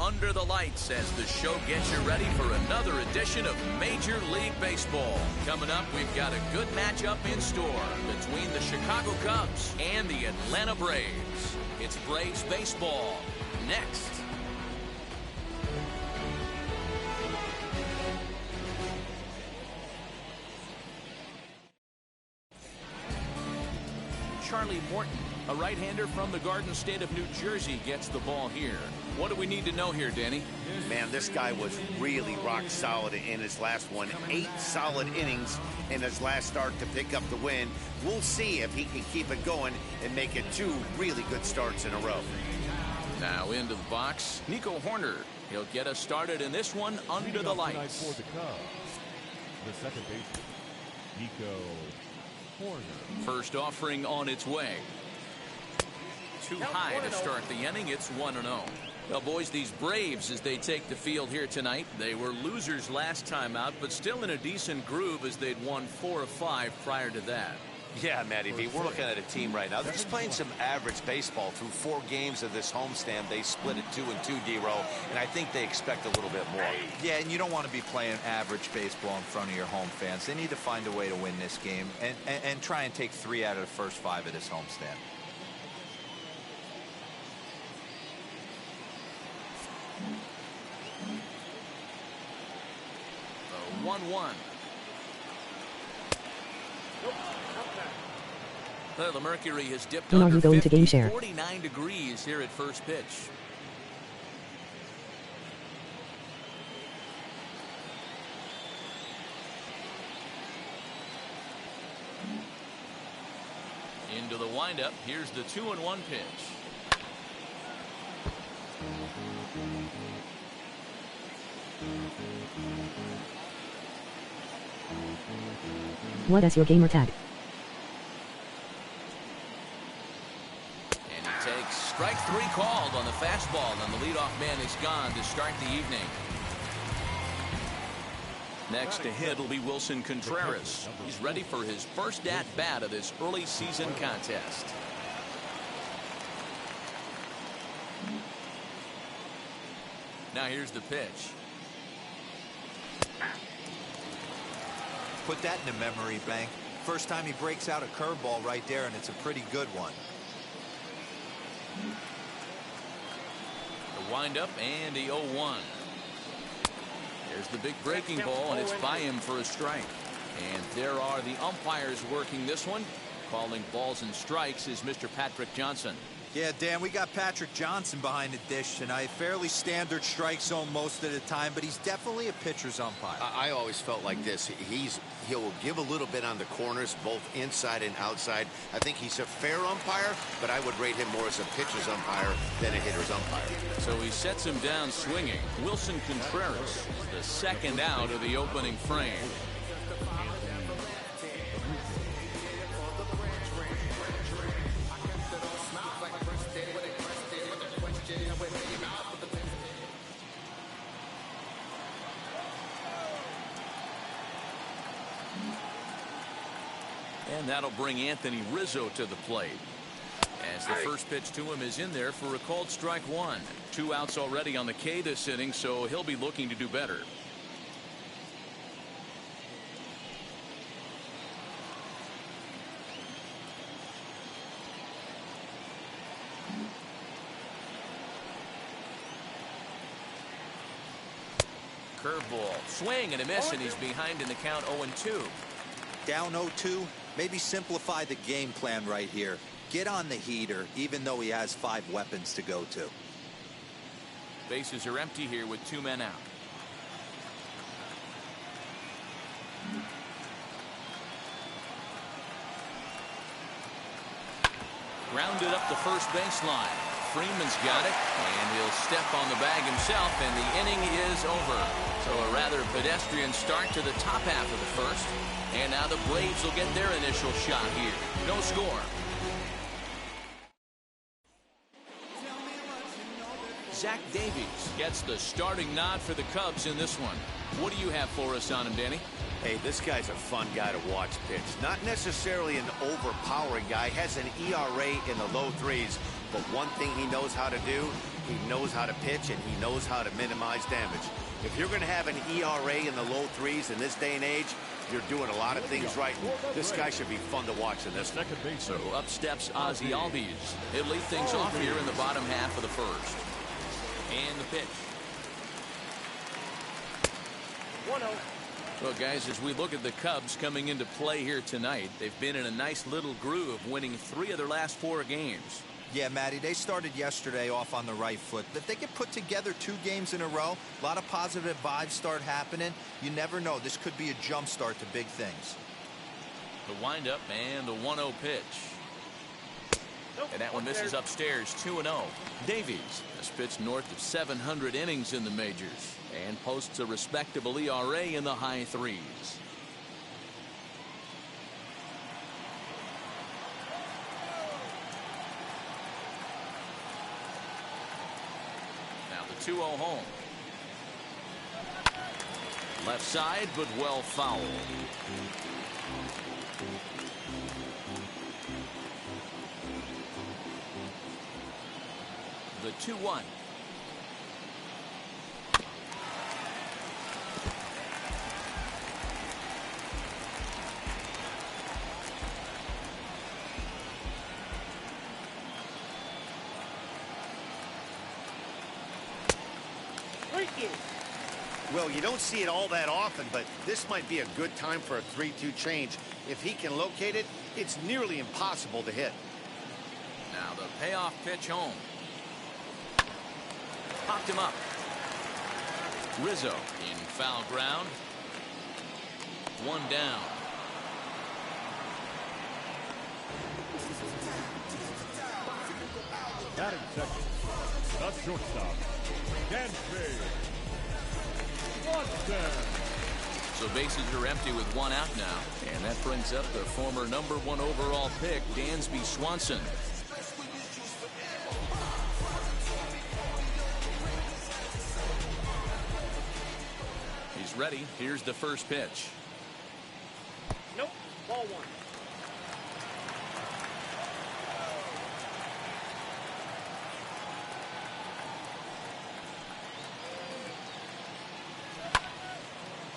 under the lights as the show gets you ready for another edition of Major League Baseball. Coming up, we've got a good matchup in store between the Chicago Cubs and the Atlanta Braves. It's Braves baseball next. Charlie Morton, a right-hander from the Garden State of New Jersey, gets the ball here. What do we need to know here, Danny? Man, this guy was really rock solid in his last one. 8 solid innings in his last start to pick up the win. We'll see if he can keep it going and make it 2 really good starts in a row. Now into the box, Nico Horner. He'll get us started in this one under the lights. For the Cubs, the second baseman, Nico Horner. First offering on its way. Too high to start the inning. It's 1-0. Well, boys, these Braves, as they take the field here tonight, they were losers last time out, but still in a decent groove as they'd won 4 of 5 prior to that. Yeah, Matty V, we're looking at a team right now. They're just playing some average baseball. Through 4 games of this homestand, they split it 2-2, D-Row, and I think they expect a little bit more. Yeah, and you don't want to be playing average baseball in front of your home fans. They need to find a way to win this game and try and take 3 out of the first 5 of this homestand. 1-1. Well, the mercury has dipped When are under you going 50, to game share? 49 degrees here at first pitch. Into the windup. Here's the 2-1 pitch. What is your gamer tag? And he takes strike 3 called on the fastball, and the leadoff man is gone to start the evening. Next to hit will be Wilson Contreras. He's ready for his first at-bat of this early season contest. Now here's the pitch. Put that in the memory bank. First time he breaks out a curveball right there, and it's a pretty good one. The windup and the 0-1. There's the big breaking ball, and it's by him for a strike. And there are the umpires working this one. Calling balls and strikes is Mr. Patrick Johnson. Yeah, Dan, we got Patrick Johnson behind the dish tonight. Fairly standard strike zone most of the time, but he's definitely a pitcher's umpire. I always felt like this. He'll give a little bit on the corners, both inside and outside. I think he's a fair umpire, but I would rate him more as a pitcher's umpire than a hitter's umpire. So he sets him down swinging. Wilson Contreras, the second out of the opening frame. And that'll bring Anthony Rizzo to the plate. As the first pitch to him is in there for a called strike 1. 2 outs already on the K this inning, so he'll be looking to do better. Curveball, swing and a miss, and he's behind in the count 0-2. Down 0-2, maybe simplify the game plan right here. Get on the heater, even though he has 5 weapons to go to. Bases are empty here with 2 men out. Grounded up the first baseline. Freeman's got it, and he'll step on the bag himself, and the inning is over. So a rather pedestrian start to the top half of the first. And now the Braves will get their initial shot here. No score. Zach Davies gets the starting nod for the Cubs in this one. What do you have for us on him, Danny? Hey, this guy's a fun guy to watch pitch. Not necessarily an overpowering guy. Has an ERA in the low threes. But one thing he knows how to do, he knows how to pitch, and he knows how to minimize damage. If you're going to have an ERA in the low threes in this day and age, you're doing a lot of things right. This guy should be fun to watch in this one. So up steps Ozzie Albies. He'll lead things off here in the bottom half of the first. And the pitch. 1-0. Well, guys, as we look at the Cubs coming into play here tonight, they've been in a nice little groove, winning 3 of their last 4 games. Yeah, Matty, they started yesterday off on the right foot. If they could put together 2 games in a row, a lot of positive vibes start happening. You never know. This could be a jump start to big things. The windup and the 1-0 pitch. And that one misses upstairs, 2-0. Davies has pitched north of 700 innings in the majors and posts a respectable ERA in the high 3s. Now the 2-0 home. Left side, but well fouled. The 2-1. Well, you don't see it all that often, but this might be a good time for a 3-2 change. If he can locate it, it's nearly impossible to hit. Now the payoff pitch home. Popped him up. Rizzo in foul ground. 1 down. Batting second, the shortstop, Dansby Swanson. So bases are empty with 1 out now, and that brings up the former #1 overall pick, Dansby Swanson. He's ready. Here's the first pitch. Nope. Ball 1.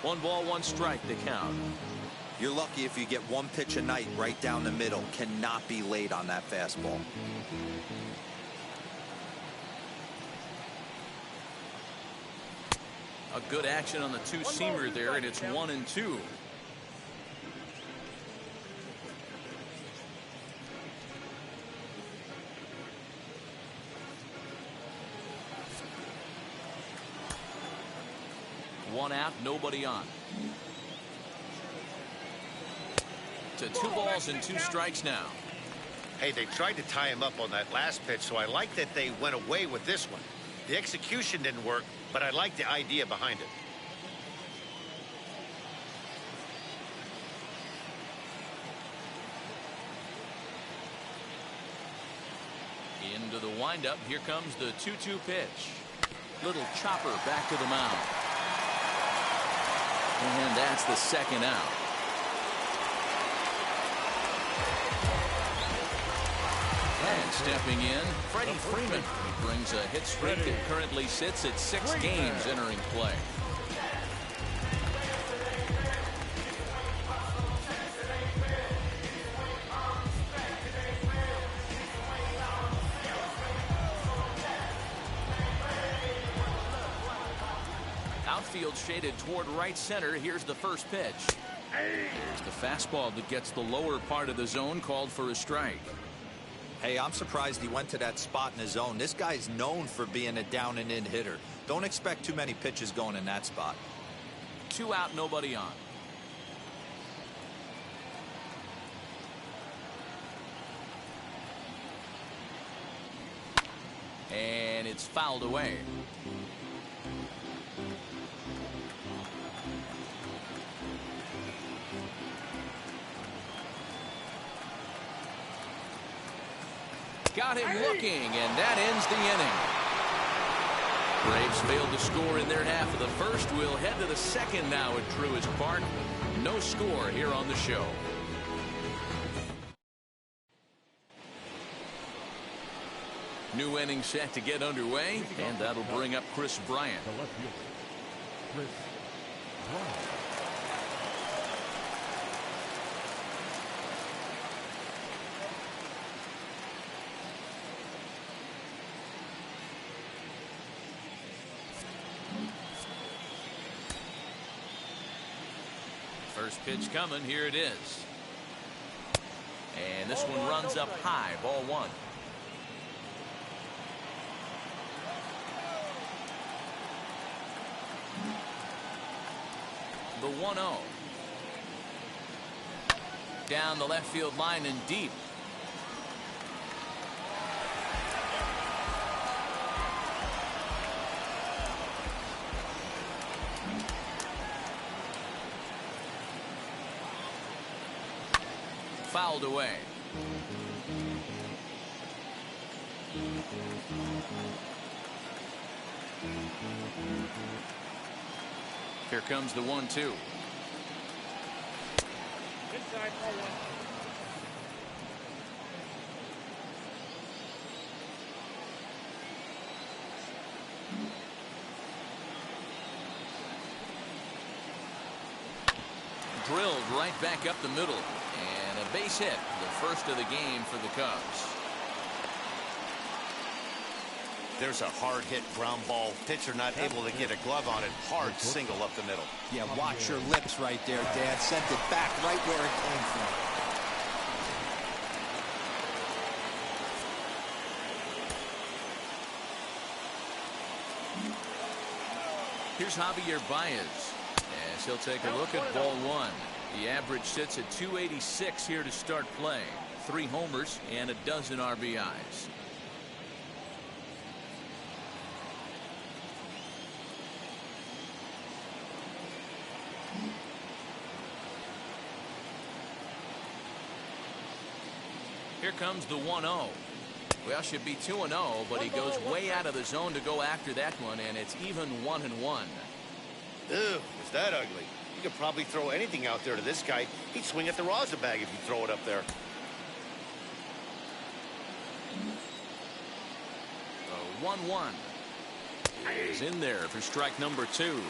One ball, 1 strike to count. You're lucky if you get 1 pitch a night right down the middle. Cannot be late on that fastball. A good action on the 2-seamer there, and it's 1-2. One out, nobody on. To 2 balls and 2 strikes now. Hey, they tried to tie him up on that last pitch, so I like that they went away with this one. The execution didn't work, but I like the idea behind it. Into the windup. Here comes the 2-2 pitch. Little chopper back to the mound. And that's the 2nd out. And stepping in, Freddie Freeman. He brings a hit streak that currently sits at 6 games entering play. Outfield shaded toward right center. Here's the first pitch. Here's the fastball that gets the lower part of the zone, called for a strike. Hey, I'm surprised he went to that spot in his zone. This guy's known for being a down and in hitter. Don't expect too many pitches going in that spot. 2 out, nobody on. And it's fouled away. Got him looking, and that ends the inning. Braves failed to score in their half of the first. We'll head to the second now at Truist Park. No score here on the show. New inning set to get underway, and that'll bring up Chris Bryant. The left fielder, Chris Bryant. First pitch coming. Here it is. And this one runs up high. Ball one. The 1-0. Down the left field line and deep. Fouled away. Here comes the 1-2. Inside, ball one. Drilled right back up the middle. And a base hit, the first of the game for the Cubs. There's a hard hit ground ball. Pitcher not able to get a glove on it. Hard single up the middle. Yeah, watch your lips right there, Dad. Sent it back right where it came from. Here's Javier Baez as he'll take a look at ball one. The average sits at 286 here to start play. 3 homers and a dozen RBIs. Here comes the 1-0. Well, should be 2-0, but he goes way out of the zone to go after that one, and it's even 1-1. Ew, is that ugly? You could probably throw anything out there to this guy. He'd swing at the rosin bag if you throw it up there. The 1-1 is in there for strike number 2.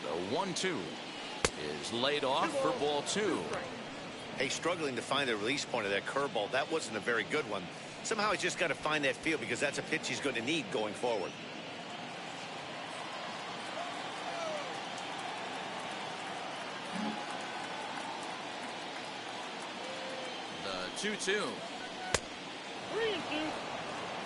The 1-2 is laid off for ball 2. Hey, struggling to find the release point of that curveball. That wasn't a very good one. Somehow he's just got to find that feel because that's a pitch he's going to need going forward. The 2-2. 3-2.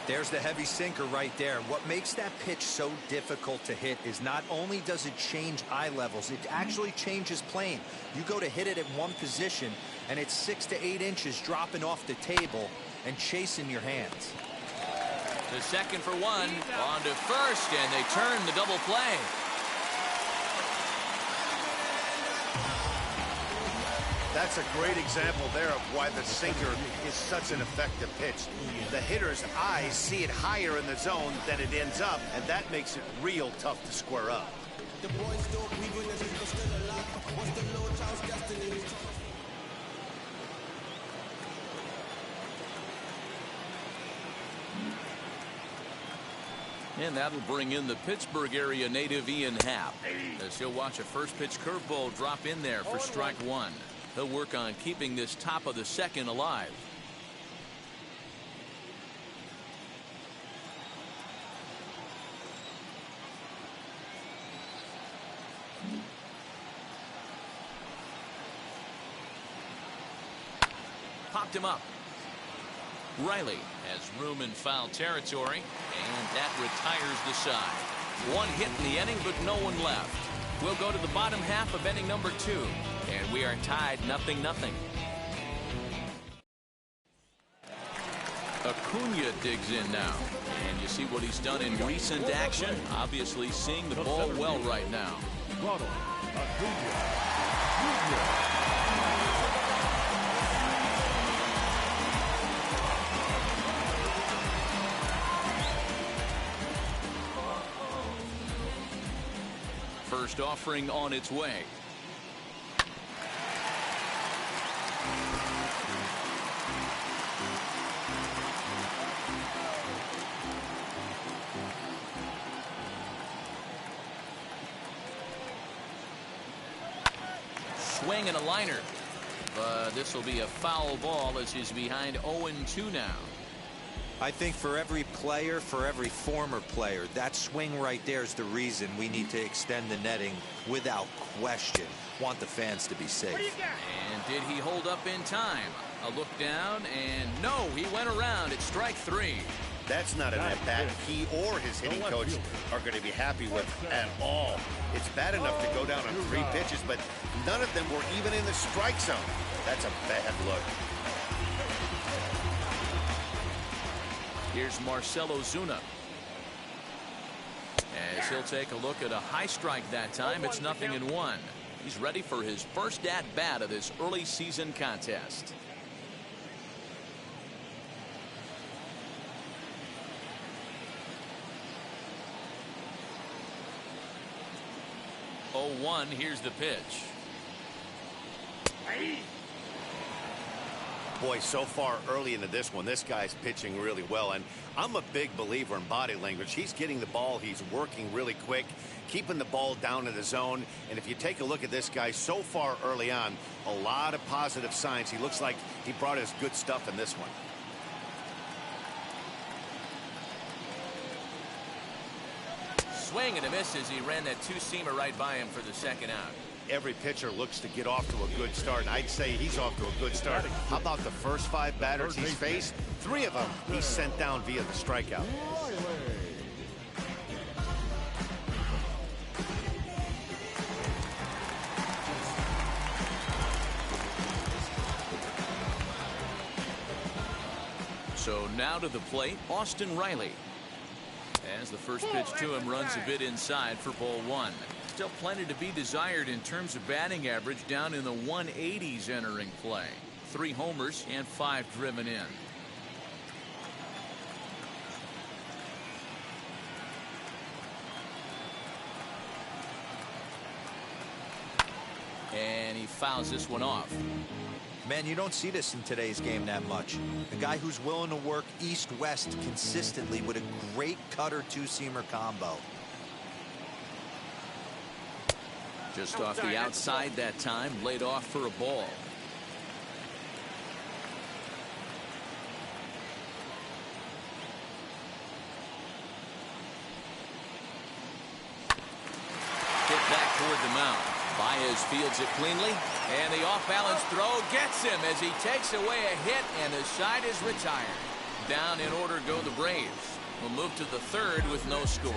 There's the heavy sinker right there. What makes that pitch so difficult to hit is not only does it change eye levels, it actually changes plane. You go to hit it at one position, and it's 6 to 8 inches dropping off the table and chasing your hands. The second for one, on to first, and they turn the double play. That's a great example there of why the sinker is such an effective pitch. The hitter's eyes see it higher in the zone than it ends up, and that makes it real tough to square up. And that'll bring in the Pittsburgh area native Ian Happ, as he'll watch a first pitch curveball drop in there for strike 1. He'll work on keeping this top of the second alive. Popped him up. Riley has room in foul territory, and that retires the side. One hit in the inning, but no one left. We'll go to the bottom half of inning number 2, and we are tied 0-0. Acuna digs in now, and you see what he's done in recent action. Obviously seeing the ball well right now. Ronald First offering on its way. Swing and a liner. But this will be a foul ball as he's behind 0-2 now. I think for every player, for every former player, that swing right there is the reason we need to extend the netting without question. Want the fans to be safe. And did he hold up in time? A look down, and no, he went around. It's strike 3. That's not an at-bat he or his hitting coach are going to be happy with at all. It's bad enough to go down on 3 pitches, but none of them were even in the strike zone. That's a bad look. Here's Marcell Ozuna. As he'll take a look at a high strike that time, it's 0-1. He's ready for his first at-bat of this early season contest. Oh, 1, here's the pitch. Boy, so far early into this one, this guy's pitching really well, and I'm a big believer in body language. He's getting the ball, he's working really quick, keeping the ball down in the zone, and if you take a look at this guy so far early on, a lot of positive signs. He looks like he brought his good stuff in this one. Swing and a miss as he ran that two-seamer right by him for the second out. Every pitcher looks to get off to a good start, and I'd say he's off to a good start. How about the first 5 batters he's faced? 3 of them he's sent down via the strikeout. So now to the plate, Austin Riley. As the first pitch to him runs a bit inside for ball 1. Still plenty to be desired in terms of batting average, down in the 180s entering play. 3 homers and 5 driven in. And he fouls this one off. Man, you don't see this in today's game that much. A guy who's willing to work east-west consistently with a great cutter two-seamer combo. Just off the outside that time, laid off for a ball. Hit back toward the mound. Baez fields it cleanly, and the off-balance throw gets him as he takes away a hit, and the side is retired. Down in order go the Braves. Will move to the 3rd with no score.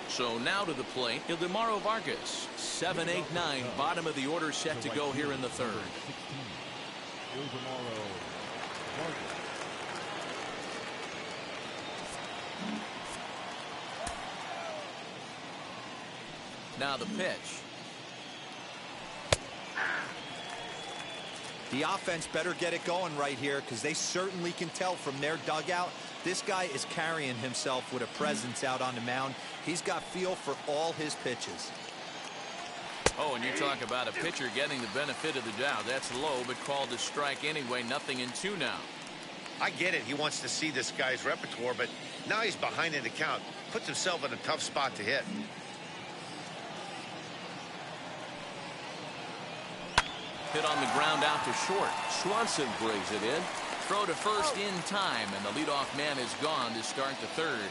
So now to the plate, Ildemaro Vargas. 7, 8, 9, bottom of the order set to go here in the 3rd. Now the pitch. The offense better get it going right here, because they certainly can tell from their dugout this guy is carrying himself with a presence out on the mound. He's got feel for all his pitches. Oh, and you talk about a pitcher getting the benefit of the doubt. That's low, but called a strike anyway. 0-2 now. I get it. He wants to see this guy's repertoire, but now he's behind in the count. Puts himself in a tough spot to hit. Hit on the ground out to short. Swanson brings it in. Throw to first in time, and the leadoff man is gone to start the 3rd.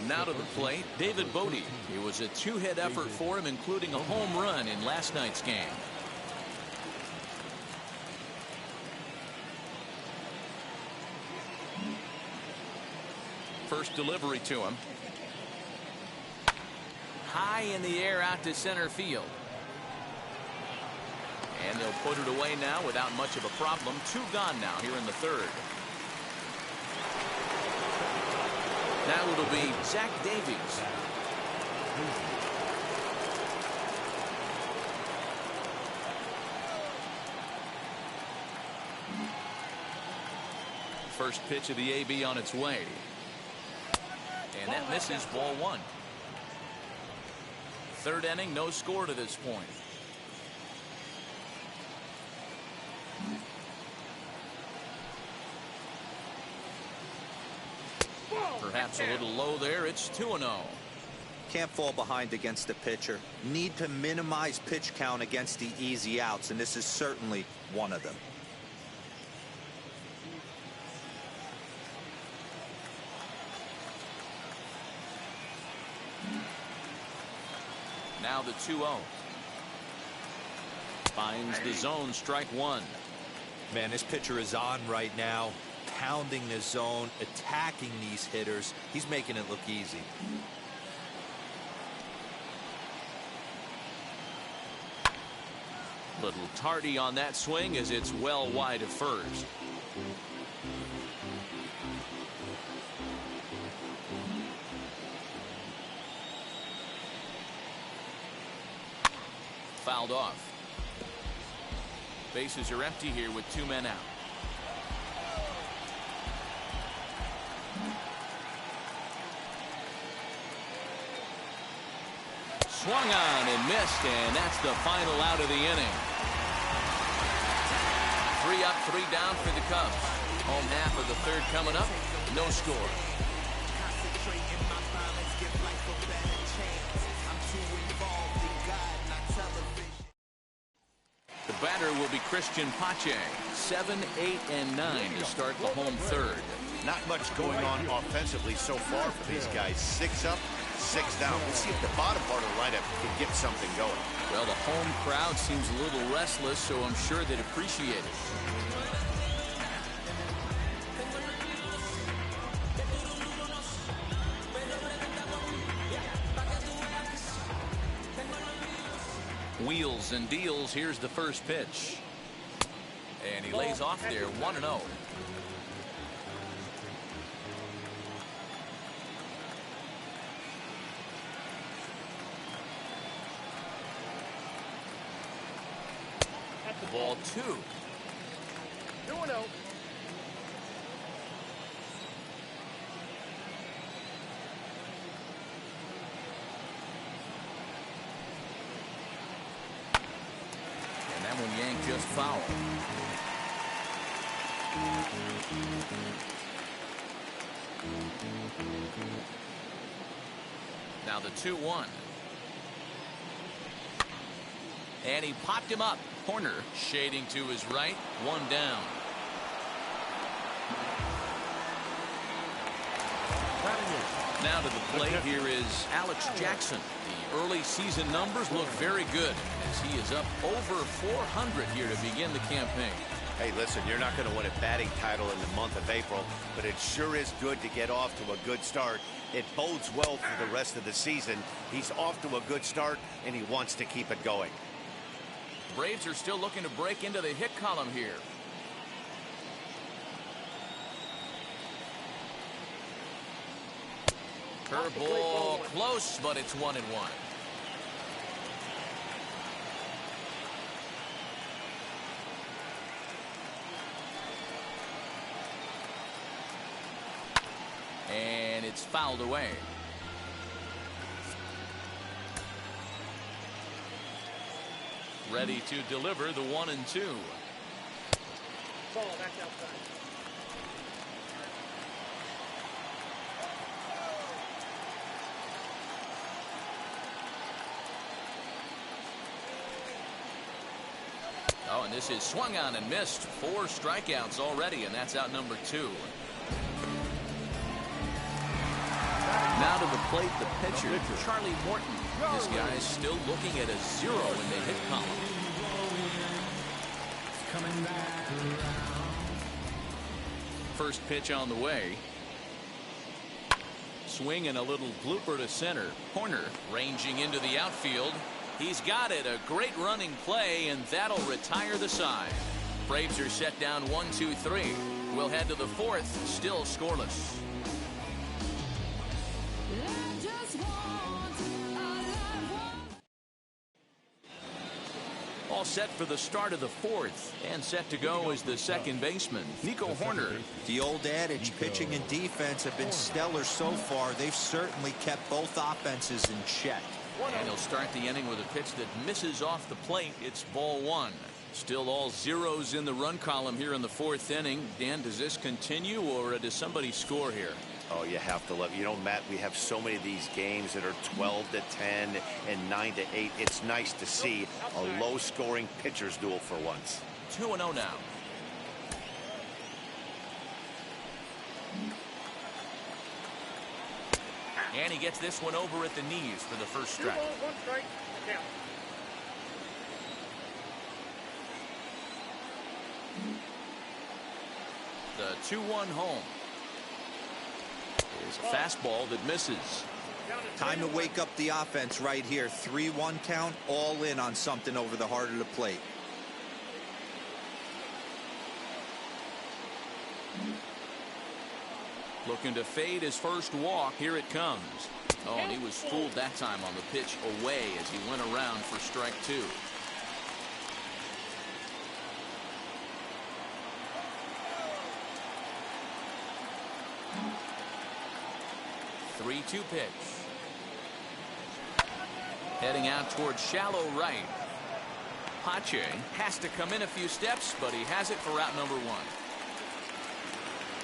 Now to the plate, David Bodie. It was a 2-hit effort for him, including a home run in last night's game. First delivery to him. High in the air out to center field. And they'll put it away now without much of a problem. 2 gone now here in the 3rd. Now it'll be Zach Davies. First pitch of the AB on its way. And that misses, ball 1. 3rd inning, no score to this point. Perhaps a little low there. It's 2-0. Can't fall behind against the pitcher. Need to minimize pitch count against the easy outs, and this is certainly one of them. Now the 2-0. Finds the zone, strike 1. Man, this pitcher is on right now, pounding the zone, attacking these hitters. He's making it look easy. Little tardy on that swing as it's well wide of first. Fouled off. Bases are empty here with 2 men out. Swung on and missed, and that's the final out of the inning. 3 up, 3 down for the Cubs. Home half of the 3rd coming up. No score. The batter will be Christian Pache. 7, 8, and 9 to start the home 3rd. Not much going on offensively so far for these guys. 6 up, 6 down. We'll see if the bottom part of the lineup can get something going. Well, the home crowd seems a little restless, so I'm sure they'd appreciate it. Wheels and deals. Here's the first pitch. And he lays off there, 1-0. Ball 2. 2-0. And that one yanked just foul. Now the 2-1. And he popped him up. Corner shading to his right. 1 down. Now to the plate here is Alex Jackson. The early season numbers look very good as he is up over 400 here to begin the campaign. Hey, listen, you're not going to win a batting title in the month of April, but it sure is good to get off to a good start. It bodes well for the rest of the season. He's off to a good start, and he wants to keep it going. Braves are still looking to break into the hit column here. Curveball close, but it's 1-1. And it's fouled away. Ready to deliver the 1-2. Ball, that's outside. Oh, and this is swung on and missed. 4 strikeouts already, and that's out number 2. Now to the plate, the pitcher, Charlie Morton. This guy is still looking at a 0 in the hit column. First pitch on the way. Swing and a little blooper to center. Corner ranging into the outfield. He's got it. A great running play, and that'll retire the side. Braves are set down 1-2-3. We'll head to the fourth, still scoreless. All set for the start of the fourth, and set to go is the second baseman, Nico Horner. The old adage, pitching and defense have been stellar so far. They've certainly kept both offenses in check. And he'll start the inning with a pitch that misses off the plate. It's ball one. Still all zeros in the run column here in the fourth inning. Dan, does this continue, or does somebody score here? Oh, you have to love, Matt, we have so many of these games that are 12-10 and 9-8. It's nice to see a low-scoring pitcher's duel for once. 2-0 now. And he gets this one over at the knees for the first strike. 2 balls, 1 strike, count. The 2-1 home. Here's a fastball that misses. Time to wake up the offense right here. 3-1 count, all in on something over the heart of the plate. Looking to fade his first walk. Here it comes. Oh, and he was fooled that time on the pitch away as he went around for strike 2. 3-2 pitch. Heading out towards shallow right. Pache has to come in a few steps, but he has it for out number 1.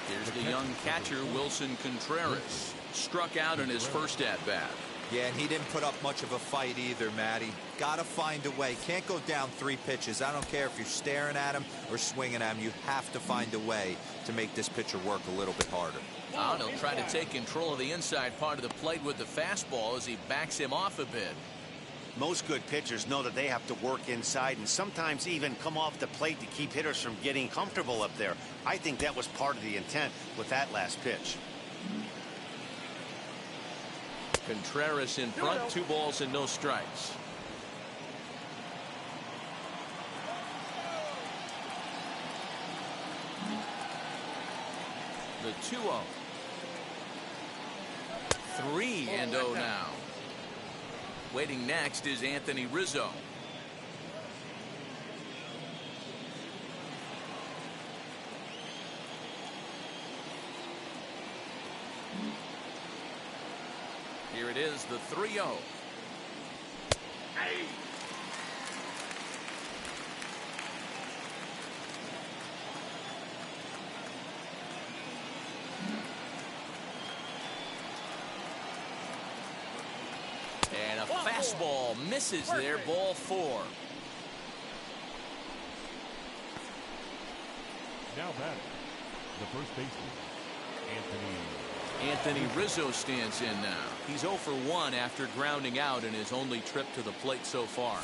Here's the young catcher, Wilson Contreras. Struck out in his first at-bat. Yeah, and he didn't put up much of a fight either, Matty. Gotta find a way. Can't go down 3 pitches. I don't care if you're staring at him or swinging at him. You have to find a way to make this pitcher work a little bit harder. And he'll try to take control of the inside part of the plate with the fastball as he backs him off a bit. Most good pitchers know that they have to work inside and sometimes even come off the plate to keep hitters from getting comfortable up there. I think that was part of the intent with that last pitch. Contreras in front, 2 balls and no strikes. The 2-0. 3-0 now. Waiting next is Anthony Rizzo. Here it is, the 3-0. And a fastball misses there, ball 4. Now batting, the first baseman, Anthony Rizzo stands in now. He's 0 for 1 after grounding out in his only trip to the plate so far.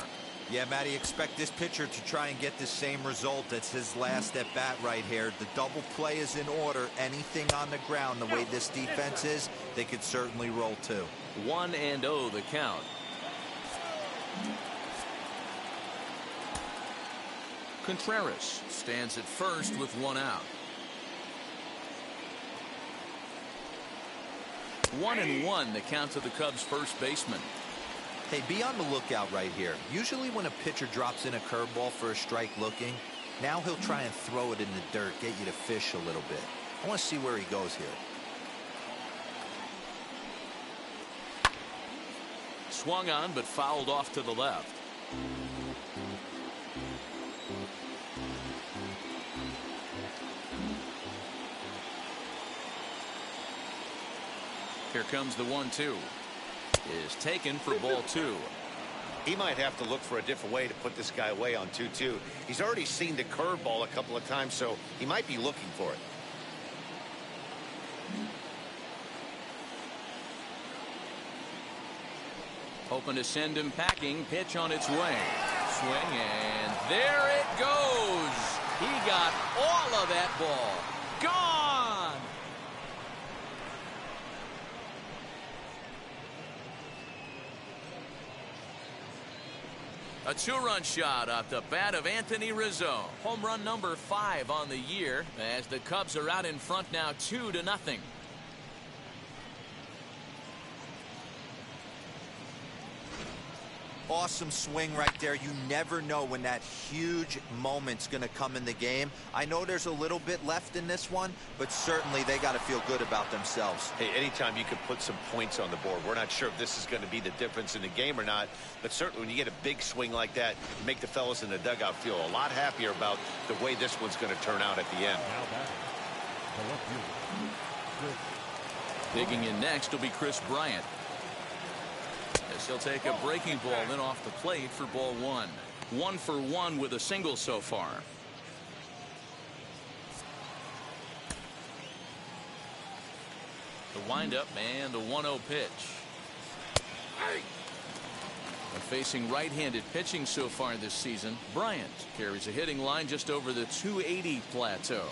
Yeah, Matty, expect this pitcher to try and get the same result. That's his last at bat right here. The double play is in order. Anything on the ground, the way this defense is, they could certainly roll too. 1-0 the count. Contreras stands at first with 1 out. 1-1 the count to the Cubs first baseman. Hey, be on the lookout right here. Usually when a pitcher drops in a curveball for a strike looking, now he'll try and throw it in the dirt, get you to fish a little bit. I want to see where he goes here. Swung on but fouled off to the left. Here comes the 1-2. Is taken for ball 2. He might have to look for a different way to put this guy away on 2-2. He's already seen the curveball a couple of times, so he might be looking for it. Hoping to send him packing. Pitch on its way. Swing, and there it goes. He got all of that ball. Gone. A two-run shot off the bat of Anthony Rizzo. Home run number 5 on the year as the Cubs are out in front now 2-0. Awesome swing right there. You never know when that huge moment's going to come in the game. I know there's a little bit left in this one, but certainly they got to feel good about themselves. Hey, anytime you can put some points on the board, we're not sure if this is going to be the difference in the game or not, but certainly when you get a big swing like that, you make the fellas in the dugout feel a lot happier about the way this one's going to turn out at the end. Digging in next will be Chris Bryant. As he'll take a breaking ball in off the plate for ball 1. 1 for 1 with a single so far. The windup and the 1-0 pitch. And facing right-handed pitching so far this season, Bryant carries a hitting line just over the 280 plateau.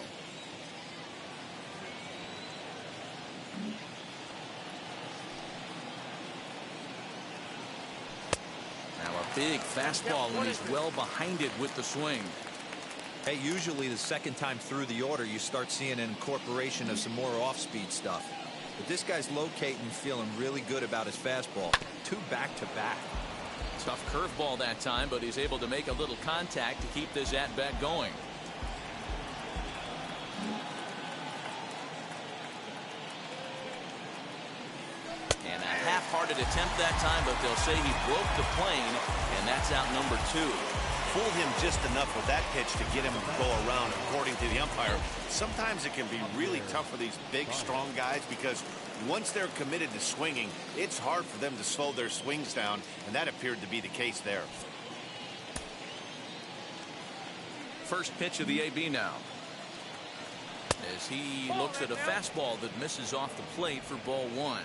Big fastball, and he's well behind it with the swing. Hey, usually the second time through the order you start seeing an incorporation of some more off-speed stuff. But this guy's locating, feeling really good about his fastball. 2 back-to-back. Tough curveball that time, but he's able to make a little contact to keep this at-bat going. And a half-hearted attempt that time, but they'll say he broke the plane, and that's out number 2. Fooled him just enough with that pitch to get him to go around, according to the umpire. Sometimes it can be really tough for these big, strong guys because once they're committed to swinging, it's hard for them to slow their swings down, and that appeared to be the case there. First pitch of the AB now. As he looks at a fastball that misses off the plate for ball 1.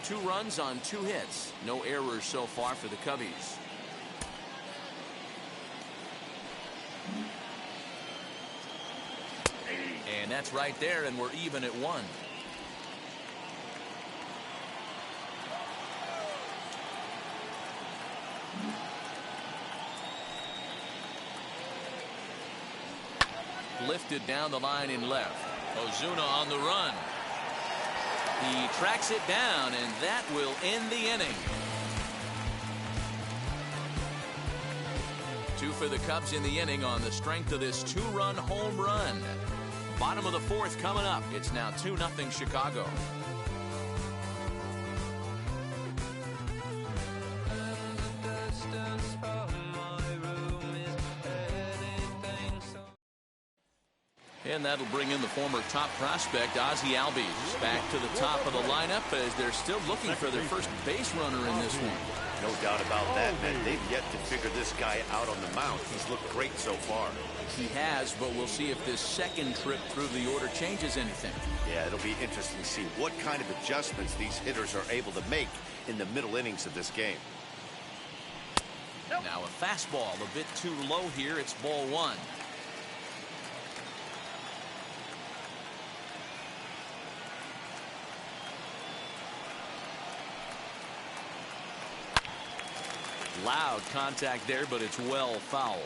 2 runs on 2 hits. No errors so far for the Cubbies. And that's right there, and we're even at 1. Lifted down the line in left. Ozuna on the run. He tracks it down, and that will end the inning. 2 for the Cubs in the inning on the strength of this 2-run home run. Bottom of the 4th coming up. It's now 2-0 Chicago. And that'll bring in the former top prospect, Ozzie Albies, back to the top of the lineup as they're still looking for their first base runner in this one. No doubt about that, man. They've yet to figure this guy out on the mound. He's looked great so far. He has, but we'll see if this second trip through the order changes anything. Yeah, it'll be interesting to see what kind of adjustments these hitters are able to make in the middle innings of this game. Now a fastball a bit too low here. It's ball 1. Loud contact there, but it's well foul.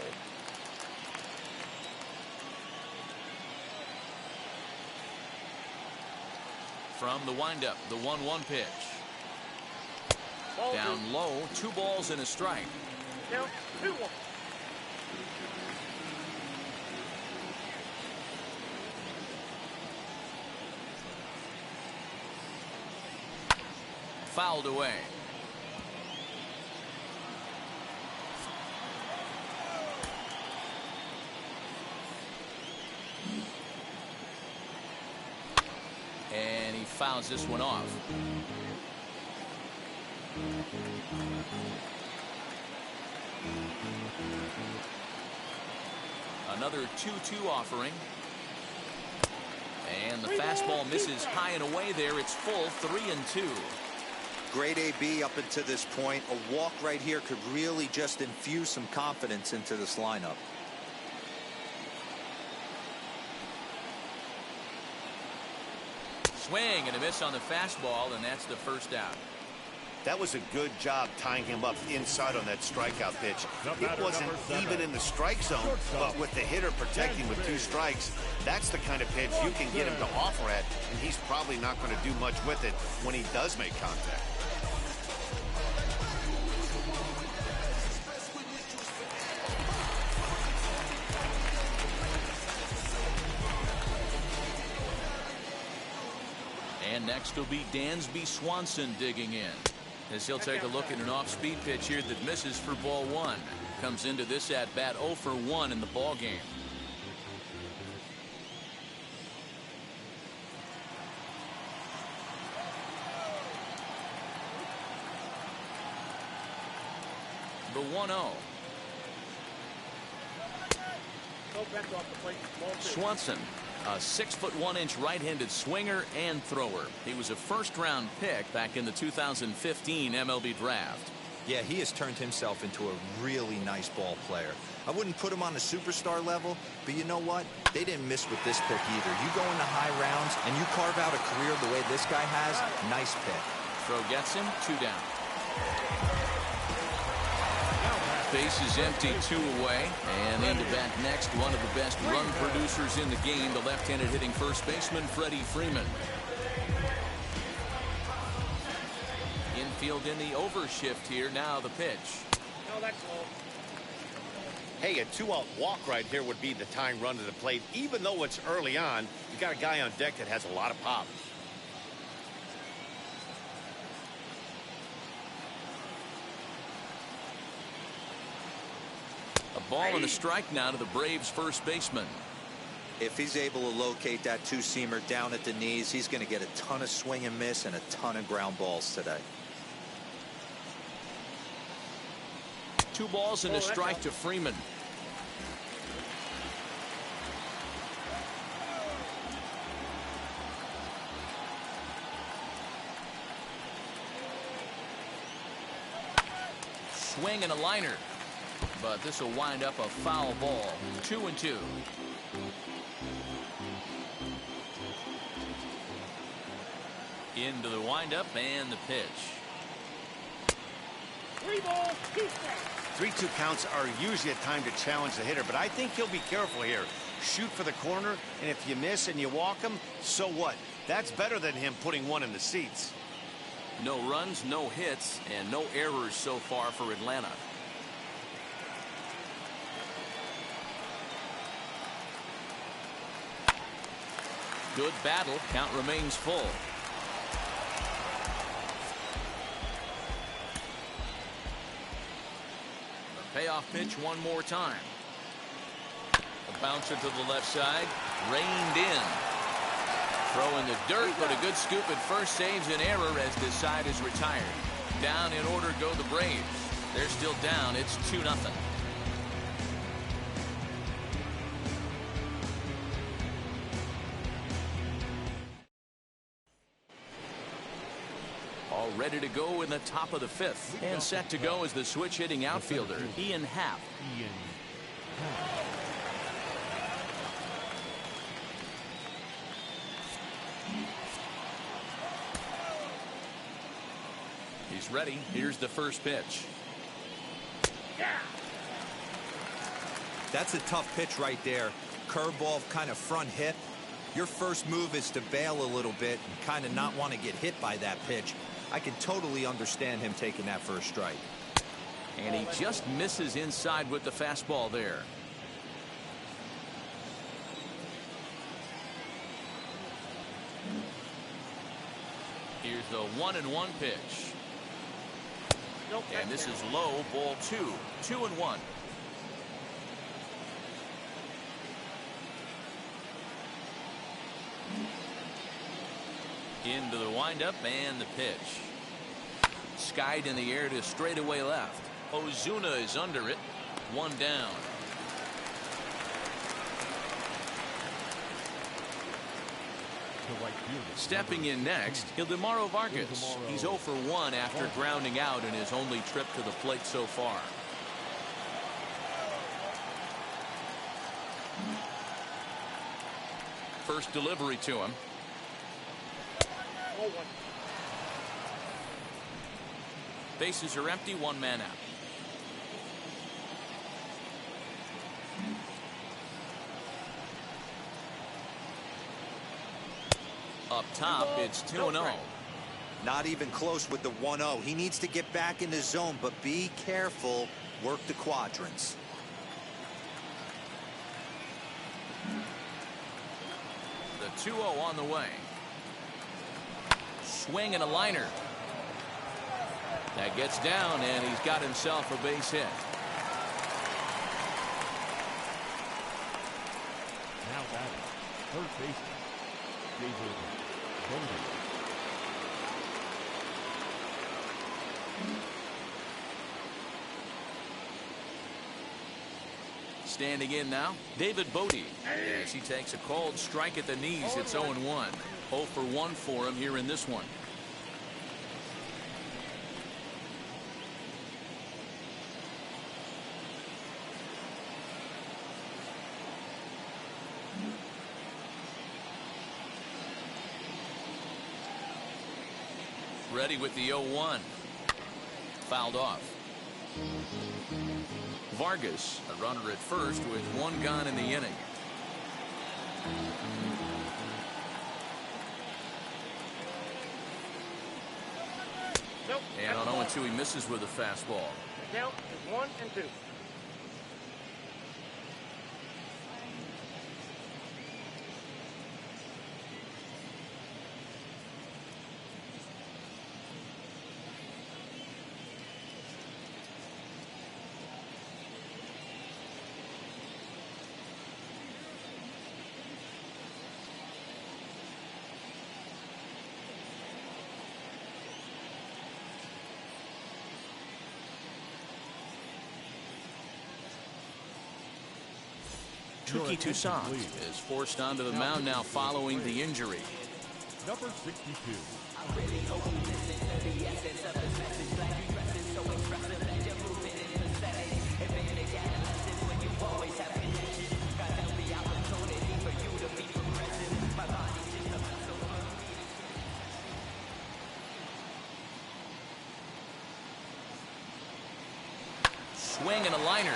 From the windup, the 1-1 pitch. Down low, 2 balls and a strike. Now 2-1. Fouled away. And he fouls this one off. Another 2-2 offering. And the fastball misses high and away there. It's full 3-2. Great AB up until this point. A walk right here could really just infuse some confidence into this lineup. Swing and a miss on the fastball, and that's the first out. That was a good job tying him up inside on that strikeout pitch. It wasn't even in the strike zone, but with the hitter protecting with 2 strikes, that's the kind of pitch you can get him to offer at, and he's probably not going to do much with it when he does make contact. And next will be Dansby Swanson digging in, as he'll take a look at an off-speed pitch here that misses for ball 1. Comes into this at bat 0 for 1 in the ball game. The 1-0. Swanson, a 6'1" right-handed swinger and thrower. He was a first-round pick back in the 2015 MLB draft. Yeah, he has turned himself into a really nice ball player. I wouldn't put him on the superstar level, but you know what? They didn't miss with this pick either. You go into high rounds and you carve out a career the way this guy has, nice pick. Throw gets him, 2 down. Base is empty, 2 away, and into bat next, one of the best run producers in the game, the left-handed hitting first baseman Freddie Freeman. Infield in the overshift here. Now the pitch. No, that's low. Hey, a 2-out walk right here would be the tying run to the plate. Even though it's early on, you got a guy on deck that has a lot of pop. A ball and a strike now to the Braves first baseman. If he's able to locate that 2-seamer down at the knees, he's going to get a ton of swing and miss and a ton of ground balls today. 2 balls and a strike to Freeman. Swing and a liner, but this will wind up a foul ball. 2-2. Into the windup and the pitch. 3 balls, 2 strikes. 3-2 counts are usually a time to challenge the hitter, but I think he'll be careful here. Shoot for the corner, and if you miss and you walk him, so what? That's better than him putting one in the seats. No runs, no hits, and no errors so far for Atlanta. Good battle. Count remains full. Payoff pitch one more time. A bouncer to the left side. Reined in. Throw in the dirt, but a good scoop at first saves an error as this side is retired. Down in order go the Braves. They're still down. It's 2-0. All ready to go in the top of the 5th. And set to go is the switch hitting outfielder, Ian Happ. He's ready. Here's the first pitch. That's a tough pitch right there. Curveball, kind of front hip. Your first move is to bail a little bit and kind of not want to get hit by that pitch. I can totally understand him taking that first strike. And he just misses inside with the fastball there. Here's the 1-1 pitch. And this is low, ball 2. 2-1. Into the windup and the pitch. Skied in the air to straightaway left. Ozuna is under it. 1 down. Stepping in next, Ildemaro Vargas. He's 0 for 1 after grounding out in his only trip to the plate so far. First delivery to him. Bases are empty, one man out. Up top, it's 2-0. Not even close with the 1-0. He needs to get back in the zone, but be careful. Work the quadrants. The 2-0 on the way. Swing and a liner. That gets down, and he's got himself a base hit. Now batting, third baseman, David Bodie. Standing in now, David Bodie. As he takes a cold strike at the knees, it's 0-1. 0 for 1 for him here in this one. Ready with the 0-1. Fouled off. Vargas, a runner at first with one gone in the inning. Nope. And on 0-2, he misses with a fastball. The count is 1-2. Tuki Toussaint is forced onto the mound now following the injury. Number 62. Swing and a liner.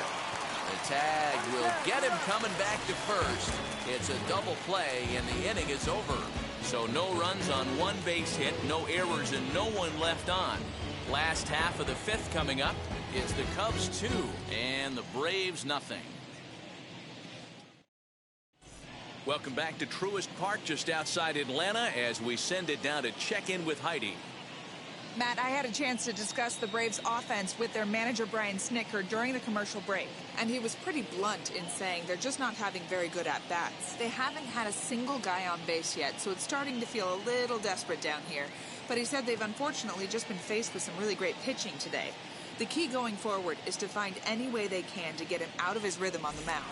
The tag will get him coming back to first. It's a double play, and the inning is over. So no runs on one base hit, no errors, and no one left on. Last half of the fifth coming up. It's the Cubs 2 and the Braves nothing. Welcome back to Truist Park just outside Atlanta as we send it down to check in with Heidi. Matt, I had a chance to discuss the Braves offense with their manager Brian Snitker during the commercial break, and he was pretty blunt in saying they're just not having very good at-bats. They haven't had a single guy on base yet, so it's starting to feel a little desperate down here. But he said they've unfortunately just been faced with some really great pitching today. The key going forward is to find any way they can to get him out of his rhythm on the mound.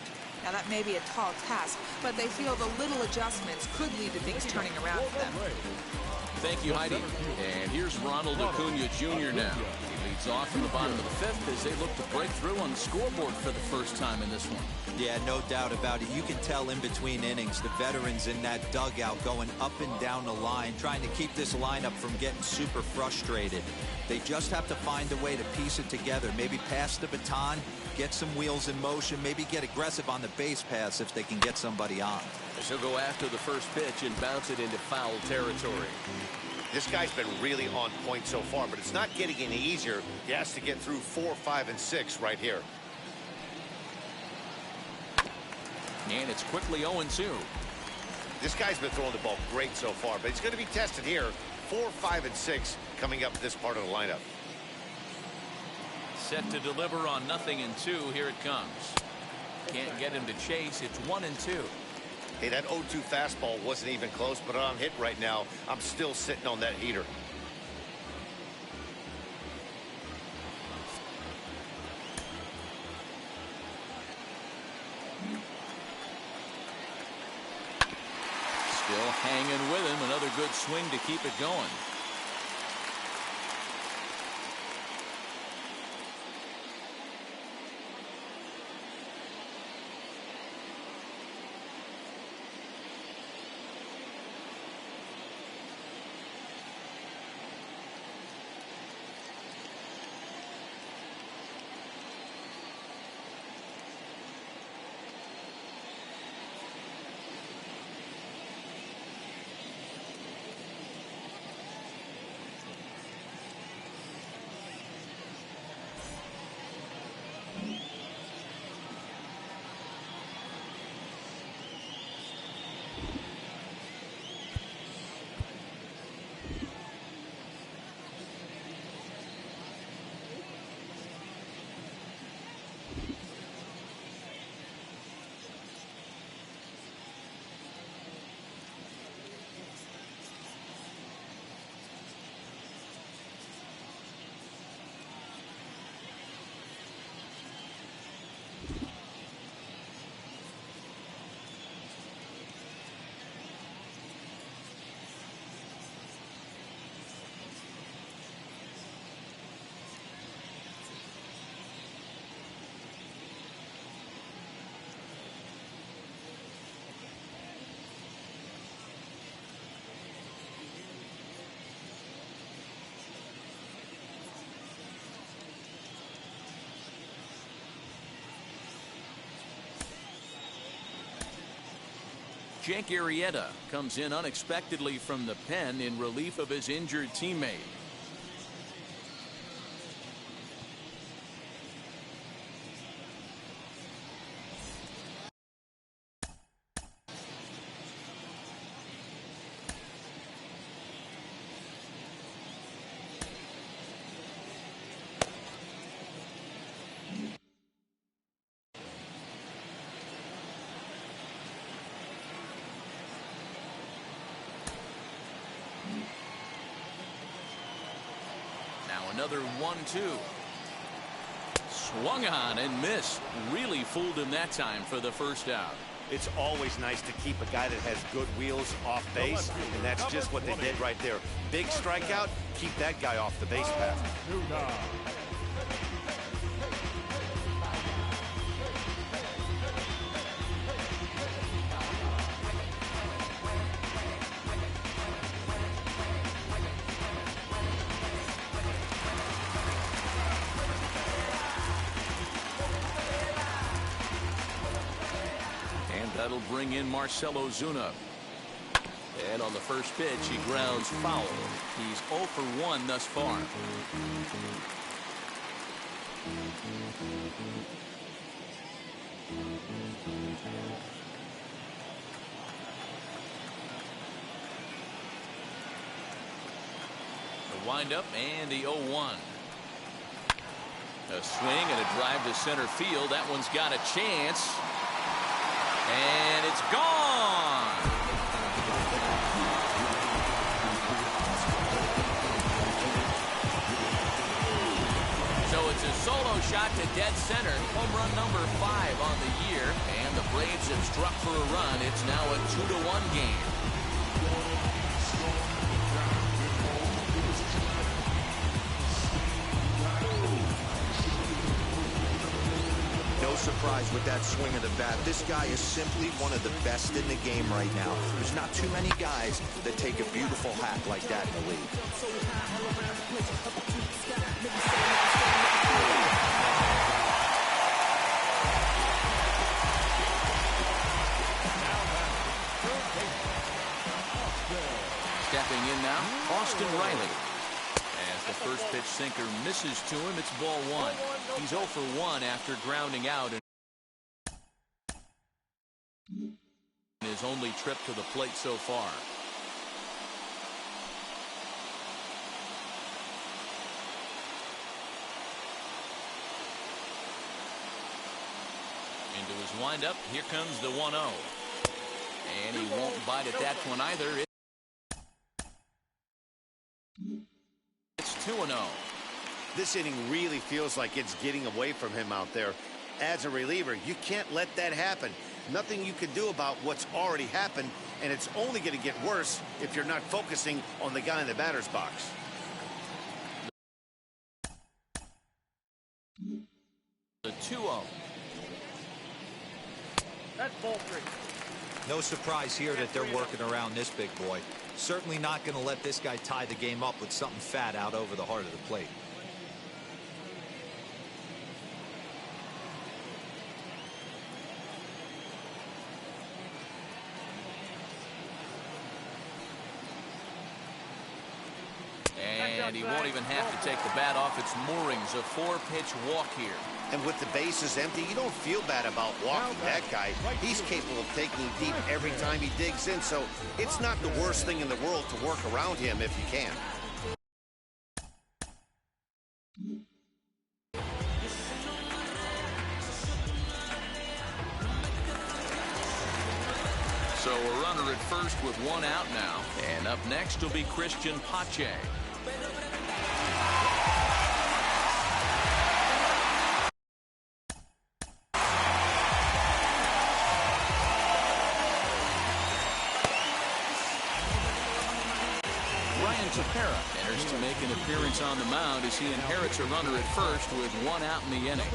Now, that may be a tall task, but they feel the little adjustments could lead to things turning around for them. Thank you, Heidi. And here's Ronald Acuna Jr. now. He leads off in the bottom of the fifth as they look to break through on the scoreboard for the first time in this one. Yeah, no doubt about it. You can tell in between innings, the veterans in that dugout going up and down the line, trying to keep this lineup from getting super frustrated. They just have to find a way to piece it together. Maybe pass the baton, get some wheels in motion, maybe get aggressive on the base pass if they can get somebody on. She'll go after the first pitch and bounce it into foul territory. This guy's been really on point so far, but it's not getting any easier. He has to get through 4, 5, and 6 right here. And it's quickly 0-2. This guy's been throwing the ball great so far, but he's going to be tested here. 4, 5, and 6 coming up this part of the lineup. Set to deliver on 0-2. Here it comes. Can't get him to chase. It's 1-2. Hey, that 0-2 fastball wasn't even close, but I'm hit right now. I'm still sitting on that heater. Still hanging with him. Another good swing to keep it going. Jake Arrieta comes in unexpectedly from the pen in relief of his injured teammate. Another 1-2. Swung on and missed. Really fooled him that time for the first out. It's always nice to keep a guy that has good wheels off base, and that's just what they did right there. Big strikeout, keep that guy off the base path. That'll bring in Marcell Ozuna. And on the first pitch, he grounds foul. He's 0 for 1 thus far. The windup and the 0-1. A swing and a drive to center field. That one's got a chance. And it's gone. So it's a solo shot to dead center. Home run number 5 on the year. And the Braves have struck for a run. It's now a 2-1 game. No surprise with that swing of the bat. This guy is simply one of the best in the game right now. There's not too many guys that take a beautiful hack like that in the league. Stepping in now, Austin Riley. As the first pitch sinker misses to him, it's ball 1. He's 0 for 1 after grounding out in his only trip to the plate so far. Into his windup, here comes the 1-0. And he won't bite at that one either. It's 2-0. This inning really feels like it's getting away from him out there. As a reliever, you can't let that happen. Nothing you can do about what's already happened, and it's only going to get worse if you're not focusing on the guy in the batter's box. The 2-0. That's ball 3. No surprise here that they're working around this big boy. Certainly not going to let this guy tie the game up with something fat out over the heart of the plate. And he won't even have to take the bat off its moorings. A 4-pitch walk here. And with the bases empty, you don't feel bad about walking that guy. He's capable of taking deep every time he digs in, so it's not the worst thing in the world to work around him if you can. So a runner at first with 1 out now. And up next will be Christian Pache. Tepera enters to make an appearance on the mound as he inherits a runner at first with 1 out in the inning.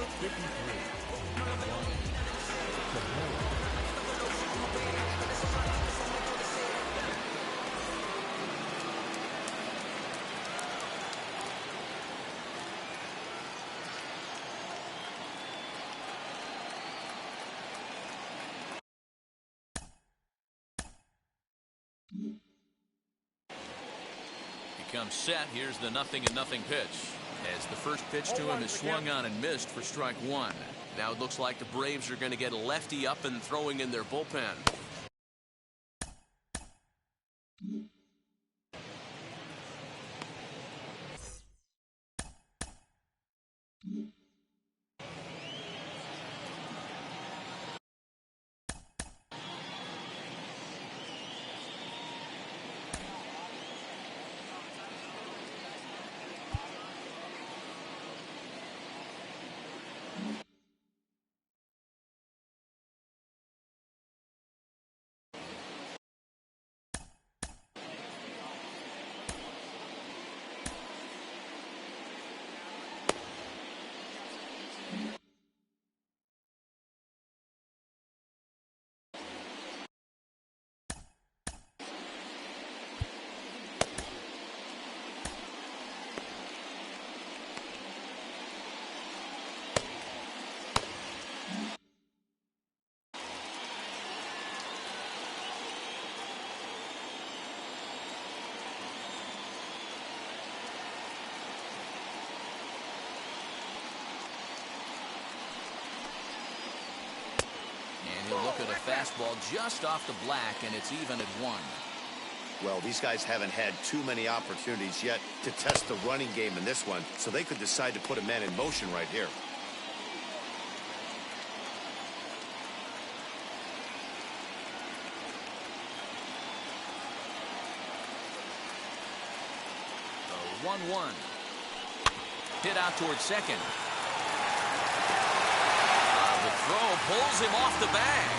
comes set. Here's the 0-0 pitch. As the first pitch to him is swung on and missed for strike one. Now it looks like the Braves are going to get a lefty up and throwing in their bullpen. He'll look at a fastball just off the black, and it's even at 1. Well, these guys haven't had too many opportunities yet to test the running game in this one, so they could decide to put a man in motion right here. The 1-1. Hit out towards second. The throw pulls him off the bag.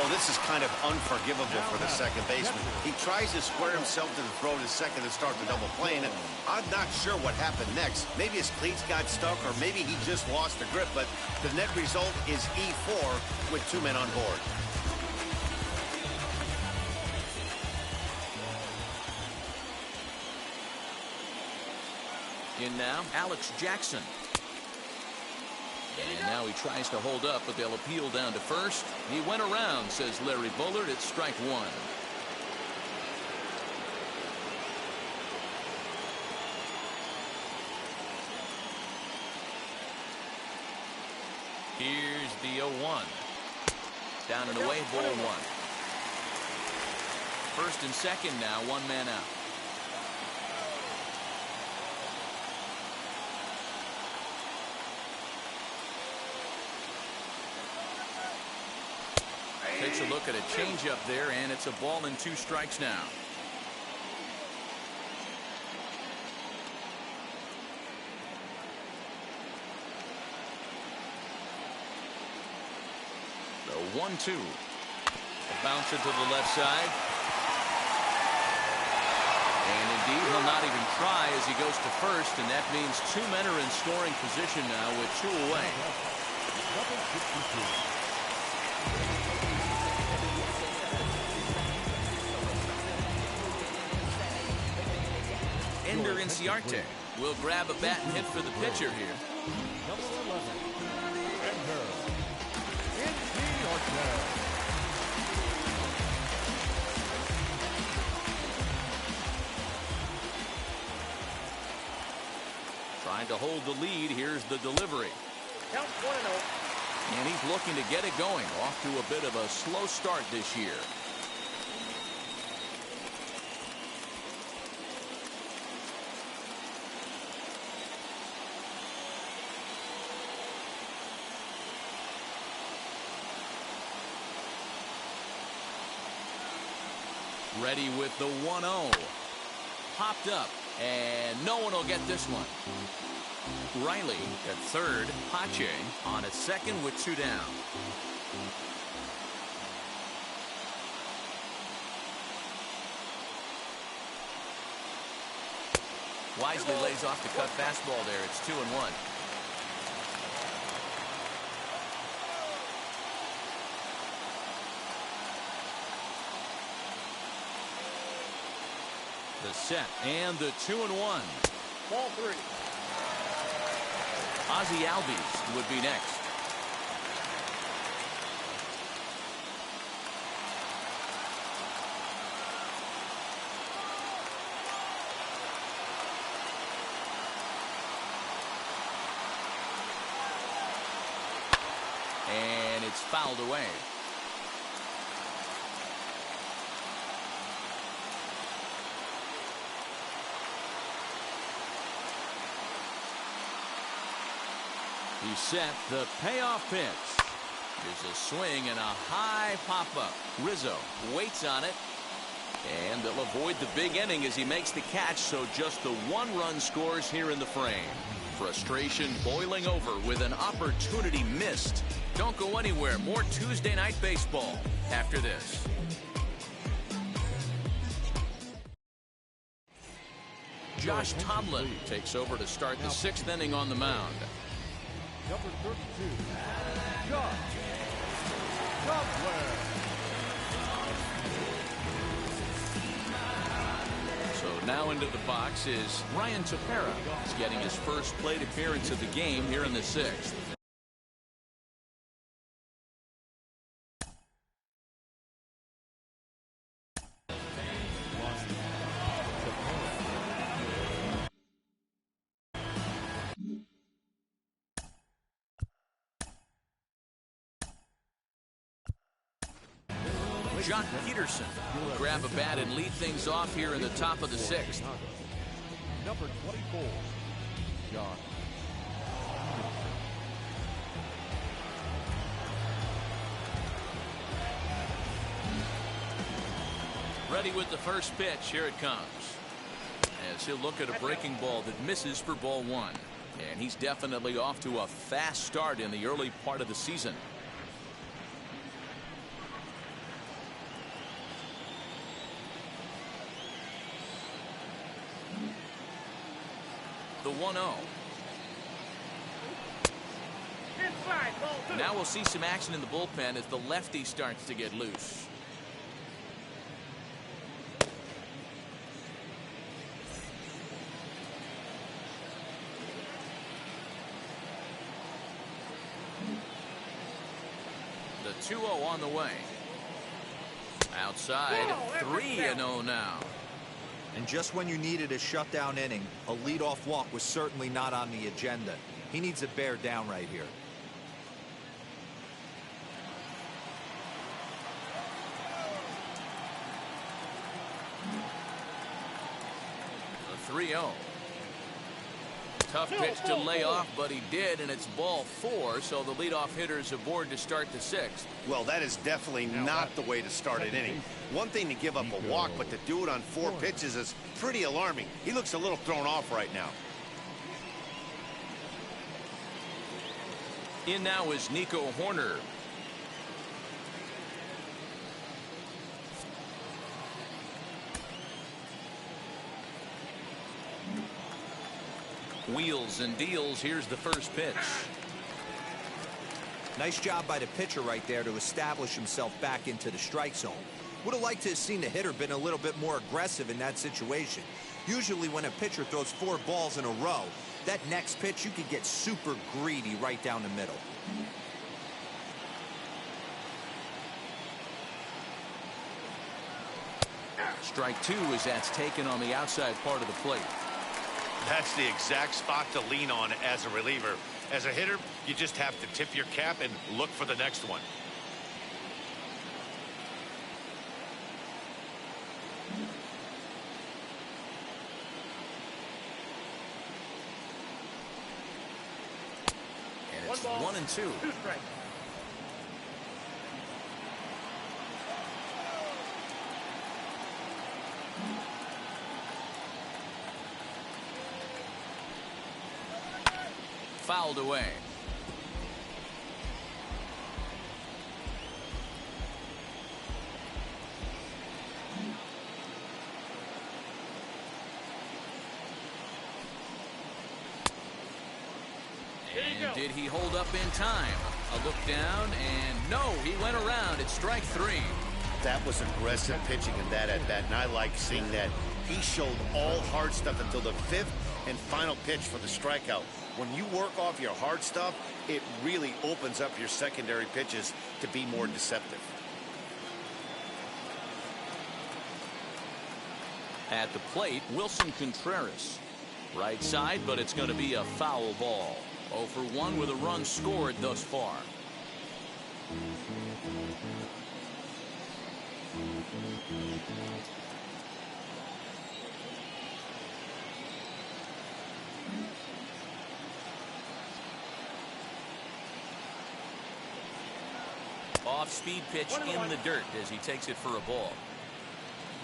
Oh, this is kind of unforgivable for the second baseman. He tries to square himself to the throw to second to start the double play, and I'm not sure what happened next. Maybe his cleats got stuck, or maybe he just lost the grip, but the net result is E4 with 2 men on board. In now, Alex Jackson. And now he tries to hold up, but they'll appeal down to first. He went around, says Larry Bullard. It's strike one. Here's the 0-1. Down and away, ball one. First and second now, 1 man out. Takes a look at a changeup there, and it's a ball and 2 strikes now. The 1-2. A bouncer to the left side. And indeed, he'll not even try as he goes to first, and that means 2 men are in scoring position now with 2 away. Ender Inciarte will grab a bat and hit for the pitcher here. Number 11, Ender Inciarte. Trying to hold the lead. Here's the delivery. Count 1-0. And he's looking to get it going. Off to a bit of a slow start this year. Ready with the 1-0. Popped up, and no one will get this one. Riley at third. Pache on at second with 2 down. Wisely lays off the cut fastball there. It's 2-1. The set and the 2-1. Ball 3. Ozzie Albies would be next. it's fouled away. He set the payoff pitch. There's a swing and a high pop-up. Rizzo waits on it. And they'll avoid the big inning as he makes the catch, so just the one run scores here in the frame. Frustration boiling over with an opportunity missed. Don't go anywhere. More Tuesday Night Baseball after this. Josh Tomlin takes over to start the 6th inning on the mound. Number 32, Josh Tomlin. So now into the box is Ryan Tepera. He's getting his first plate appearance of the game here in the 6th. Jock Peterson will grab a bat and lead things off here in the top of the 6th. Number 24, Jock. Ready with the first pitch. Here it comes. As he'll look at a breaking ball that misses for ball 1. And he's definitely off to a fast start in the early part of the season. The 1-0. Now we'll see some action in the bullpen as the lefty starts to get loose. The 2-0 on the way. Outside, 3-0 now. And just when you needed a shutdown inning, a leadoff walk was certainly not on the agenda. He needs to bear down right here. The 3-0. Tough pitch to lay off, but he did, and it's ball 4, so the leadoff hitter's aboard to start the 6th. Well, that is definitely not the way to start an inning. One thing to give up a walk, but to do it on 4 pitches is pretty alarming. He looks a little thrown off right now. In now is Nico Horner. Wheels and deals. Here's the first pitch. Nice job by the pitcher right there to establish himself back into the strike zone. Would have liked to have seen the hitter been a little bit more aggressive in that situation. Usually when a pitcher throws 4 balls in a row, that next pitch you could get super greedy right down the middle. Strike 2 as that's taken on the outside part of the plate. That's the exact spot to lean on as a reliever. As a hitter, you just have to tip your cap and look for the next one. And it's 1-2. Fouled away. And did he hold up in time? A look down, and no, he went around. It's strike 3. That was aggressive pitching in that at bat, and I like seeing that. He showed all hard stuff until the 5th and final pitch for the strikeout. When you work off your hard stuff, it really opens up your secondary pitches to be more deceptive. At the plate, Wilson Contreras. Right side, but it's going to be a foul ball. 0 for 1 with a run scored thus far. Off-speed pitch in the dirt as he takes it for a ball.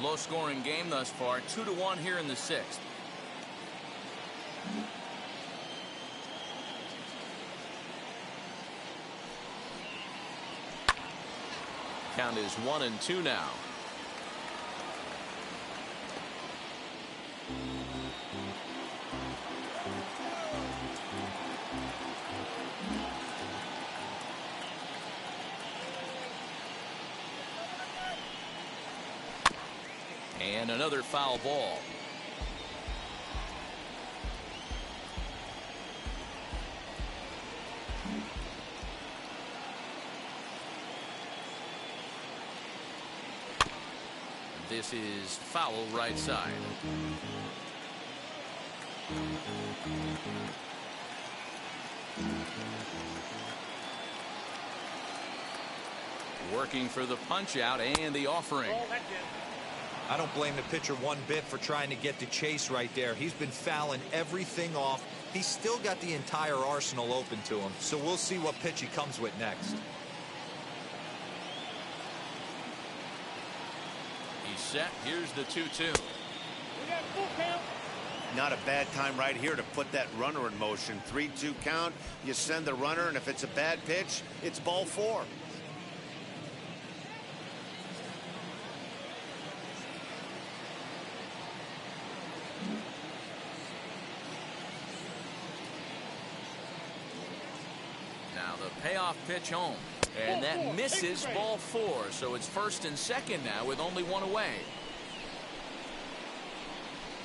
Low-scoring game thus far, 2-1 here in the sixth. Count is 1-2 now. And another foul ball. This is foul right side. Working for the punch out and the offering. I don't blame the pitcher one bit for trying to get the chase right there. He's been fouling everything off. He's still got the entire arsenal open to him. So we'll see what pitch he comes with next. He's set. Here's the 2-2. We got full count. Not a bad time right here to put that runner in motion. 3-2 count. You send the runner, and if it's a bad pitch, it's ball 4. Payoff pitch home, and that misses ball 4, so it's first and second now with only one away.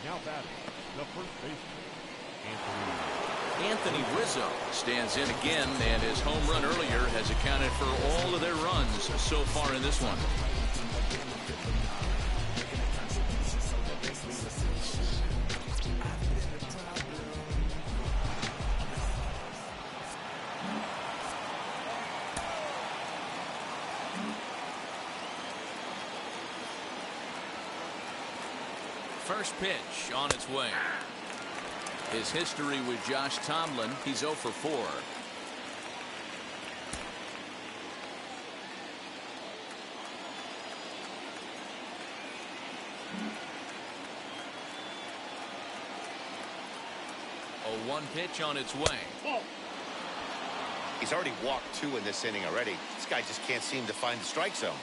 Now batting, the first baseman, Anthony Rizzo stands in again, and his home run earlier has accounted for all of their runs so far in this one. First pitch on its way. His history with Josh Tomlin, he's 0 for 4. A 1 pitch on its way. He's already walked 2 in this inning already. This guy just can't seem to find the strike zone.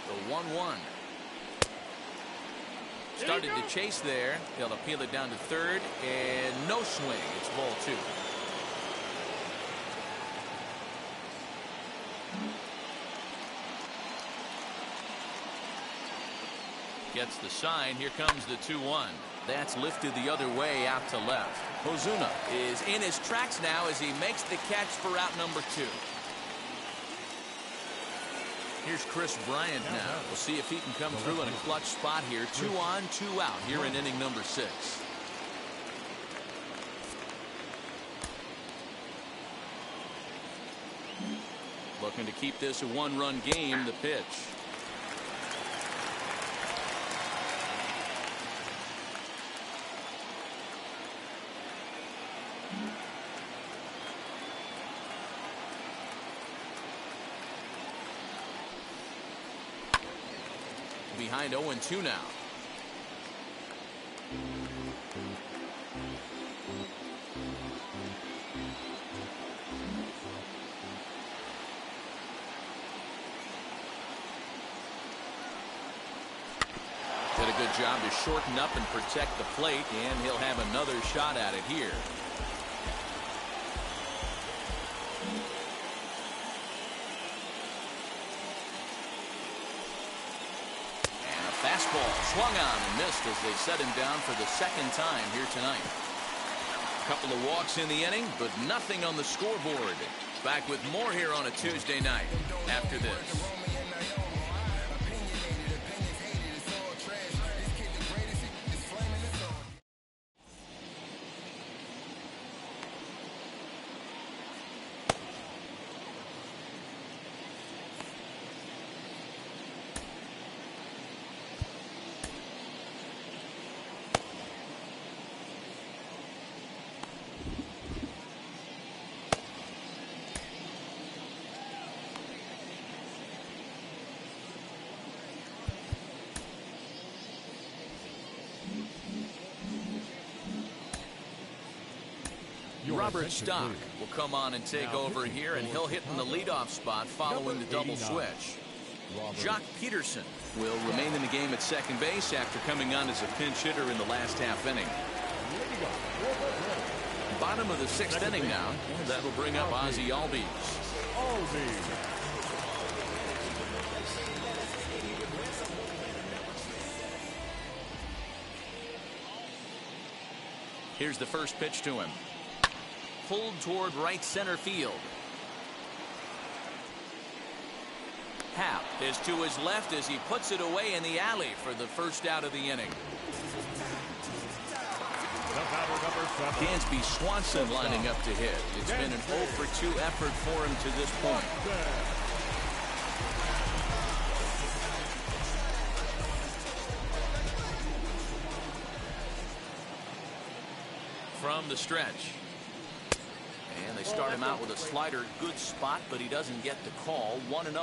The 1-1. Started to chase there. They'll appeal it down to third, and no swing. It's ball 2. Gets the sign. Here comes the 2-1. That's lifted the other way out to left. Ozuna is in his tracks now as he makes the catch for out number 2. Here's Chris Bryant now. We'll see if he can come through in a clutch spot here. 2 on, 2 out here in inning number 6. Looking to keep this a 1-run game. The pitch. Behind 0-2 now. Did a good job to shorten up and protect the plate, and he'll have another shot at it here. Fastball swung on and missed as they set him down for the second time here tonight. A couple of walks in the inning, but nothing on the scoreboard. Back with more here on a Tuesday night after this. Robert Stock will come on and take over here, and he'll hit in the leadoff spot following the double switch. Jock Peterson will remain in the game at second base after coming on as a pinch hitter in the last half inning. Bottom of the sixth inning now. That'll bring up Ozzie Albies. Here's the first pitch to him. Pulled toward right center field. Happ is to his left as he puts it away in the alley for the first out of the inning. Dansby Swanson lining up to hit. It's been an 0 for 2 effort for him to this point. From the stretch. And they start him out with a slider. Good spot, but he doesn't get the call. 1-0.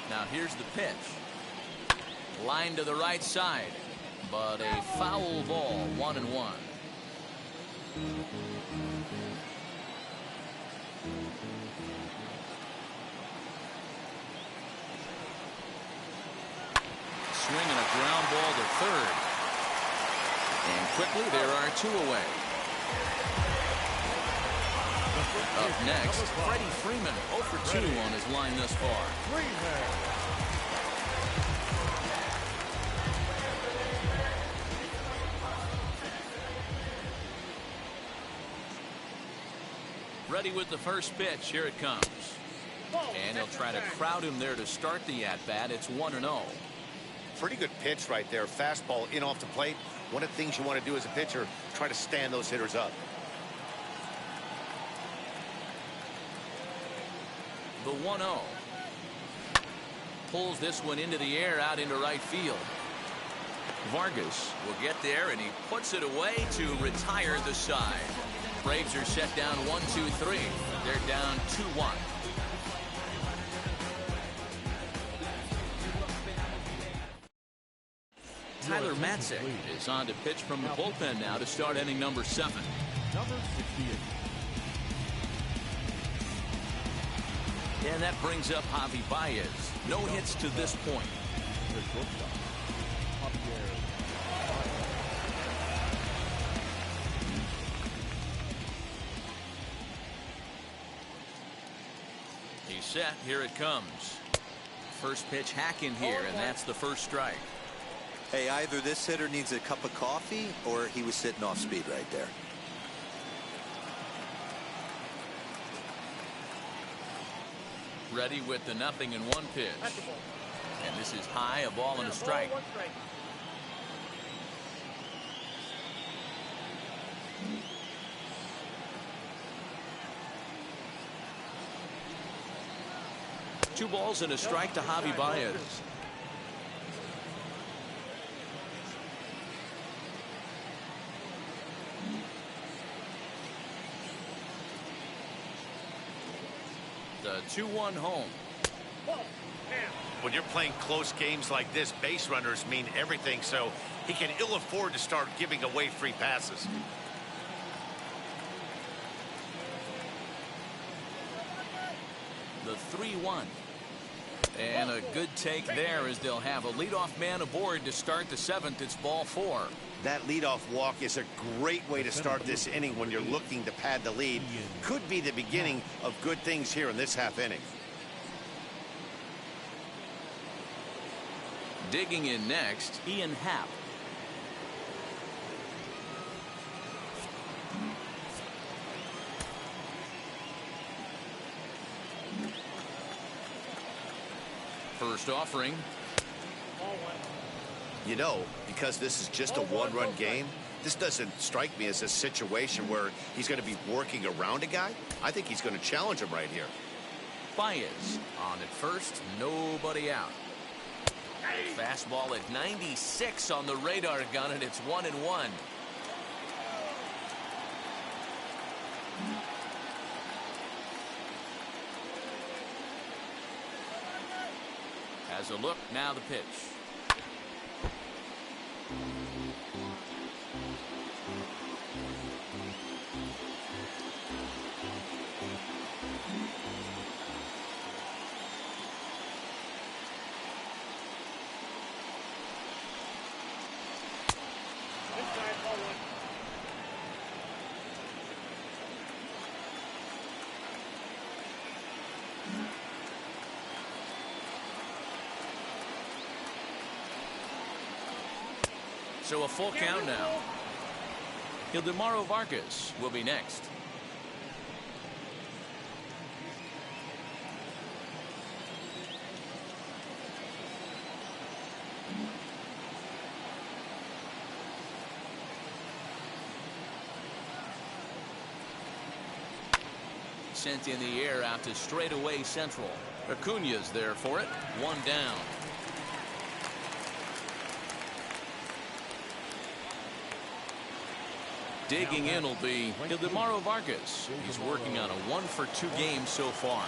Now here's the pitch. Line to the right side, but a foul ball. 1-1. Swing and a ground ball to third. And quickly there are 2 away. Up next, Freddie Freeman, 0 for 2 on his line thus far. Ready with the first pitch. Here it comes. And he'll try to crowd him there to start the at-bat. It's 1-0. Pretty good pitch right there. Fastball in off the plate. One of the things you want to do as a pitcher, try to stand those hitters up. The 1-0. Pulls this one into the air out into right field. Vargas will get there, and he puts it away to retire the side. Braves are set down 1-2-3. They're down 2-1. Tyler Matzik is on to pitch from the bullpen now to start inning number 7. Number 68. And that brings up Javi Baez. No hits to this point. The shortstop, Javier. He's set. Here it comes. First pitch hack in here, and that's the first strike. Hey, either this hitter needs a cup of coffee or he was sitting off speed right there. Ready with the 0-1 pitch. And this is high, a ball and a strike. Two balls and a strike to Javi Baez. The 2-1 home. When you're playing close games like this, base runners mean everything, so he can ill afford to start giving away free passes. The 3-1. And a good take there as they'll have a leadoff man aboard to start the 7th. It's ball 4. That leadoff walk is a great way to start this inning when you're looking to pad the lead. Could be the beginning of good things here in this half inning. Digging in next, Ian Happ. First offering. You know, because this is just a one-run game, this doesn't strike me as a situation where he's going to be working around a guy. I think he's going to challenge him right here. Baez on at first, nobody out. Fastball at 96 on the radar gun, and it's 1-1. Has a look, now the pitch. Inside, ball one. So a full count now. Ildemaro Vargas will be next. Sent in the air out to straightaway central. Acuna's there for it. One down. Digging in will be Ildemaro Vargas. He's working on a 1-for-2 game so far.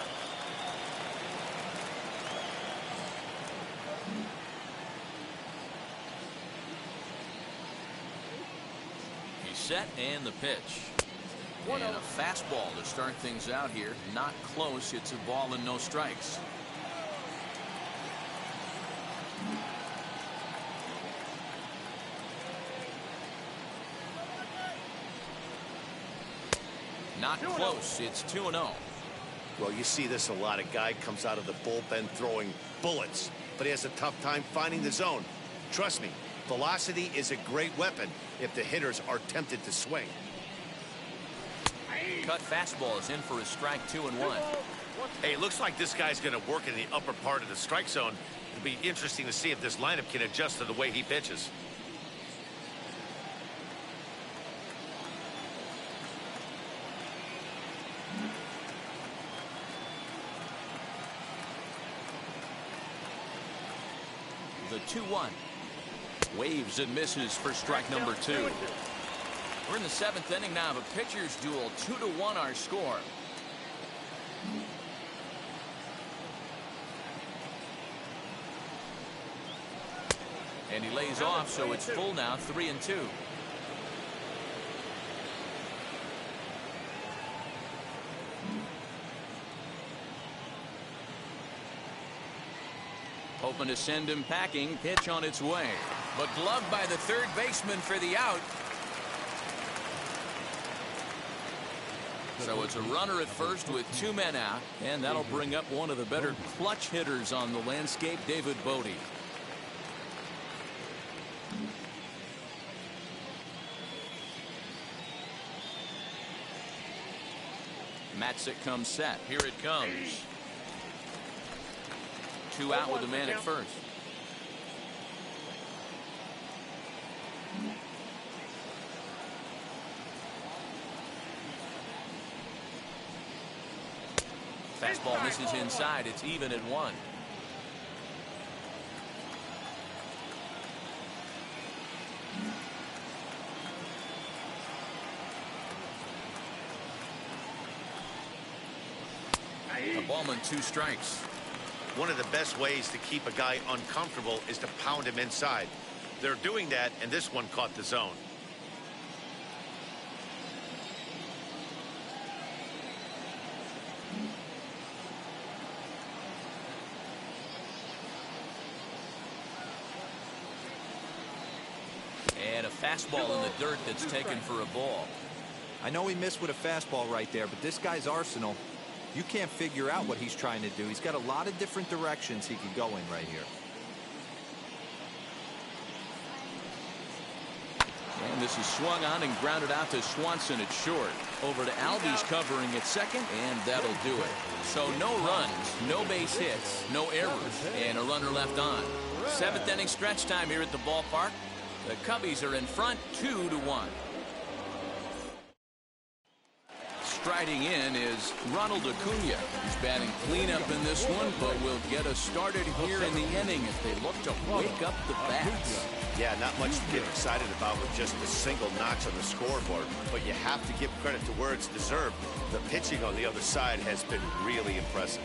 He's set and the pitch. And a fastball to start things out here. Not close. It's a ball and no strikes. Not close. It's 2-0. Well, you see this a lot. A guy comes out of the bullpen throwing bullets, but he has a tough time finding the zone. Trust me, velocity is a great weapon if the hitters are tempted to swing. Cut fastball is in for a strike. 2-1. Hey, it looks like this guy's going to work in the upper part of the strike zone. It'll be interesting to see if this lineup can adjust to the way he pitches. The 2-1. Waves and misses for strike number 2. We're in the 7th inning now of a pitcher's duel. 2-1 our score. And he lays off, so it's full now. 3-2. Hoping to send him packing. Pitch on its way, but gloved by the third baseman for the out. So it's a runner at first with 2 men out, and that'll bring up one of the better clutch hitters on the landscape, David Bodie. Matzik comes set. Here it comes. 2 out with a man at first. Fastball misses inside. It's even at 1. A ballman, 2 strikes. One of the best ways to keep a guy uncomfortable is to pound him inside. They're doing that, and this one caught the zone. And a fastball in the dirt that's taken for a ball. I know he missed with a fastball right there, but this guy's arsenal, you can't figure out what he's trying to do. He's got a lot of different directions he could go in right here. And this is swung on and grounded out to Swanson at short. Over to Albies covering at second, and that'll do it. So no runs, no base hits, no errors, and a runner left on. 7th inning stretch time here at the ballpark. The Cubbies are in front 2-1. Striding in is Ronald Acuna. He's batting cleanup in this one, but will get us started here in the inning as they look to wake up the bats. Yeah, not much to get excited about with just a single notch on the scoreboard, but you have to give credit to where it's deserved. The pitching on the other side has been really impressive.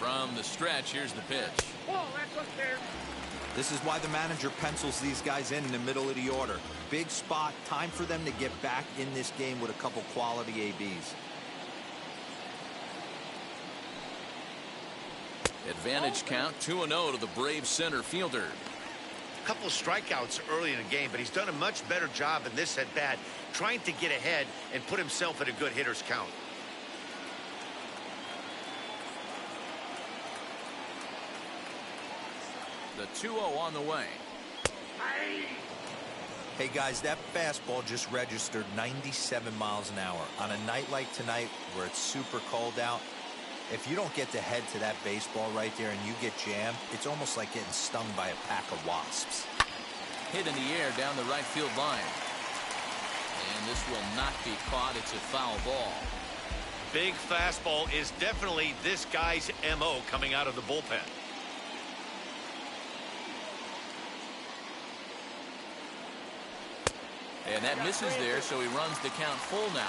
From the stretch, here's the pitch. Oh, that's up there. This is why the manager pencils these guys in the middle of the order. Big spot, time for them to get back in this game with a couple quality ABs. Advantage count 2-0 to the Braves center fielder. A couple strikeouts early in the game, but he's done a much better job in this at bat, trying to get ahead and put himself at a good hitter's count. The 2-0 on the way. Hey guys, that fastball just registered 97 miles an hour. On a night like tonight where it's super cold out, if you don't get to head to that baseball right there and you get jammed, it's almost like getting stung by a pack of wasps. Hit in the air down the right field line. And this will not be caught. It's a foul ball. Big fastball is definitely this guy's MO coming out of the bullpen. And that misses there, so he runs the count full now.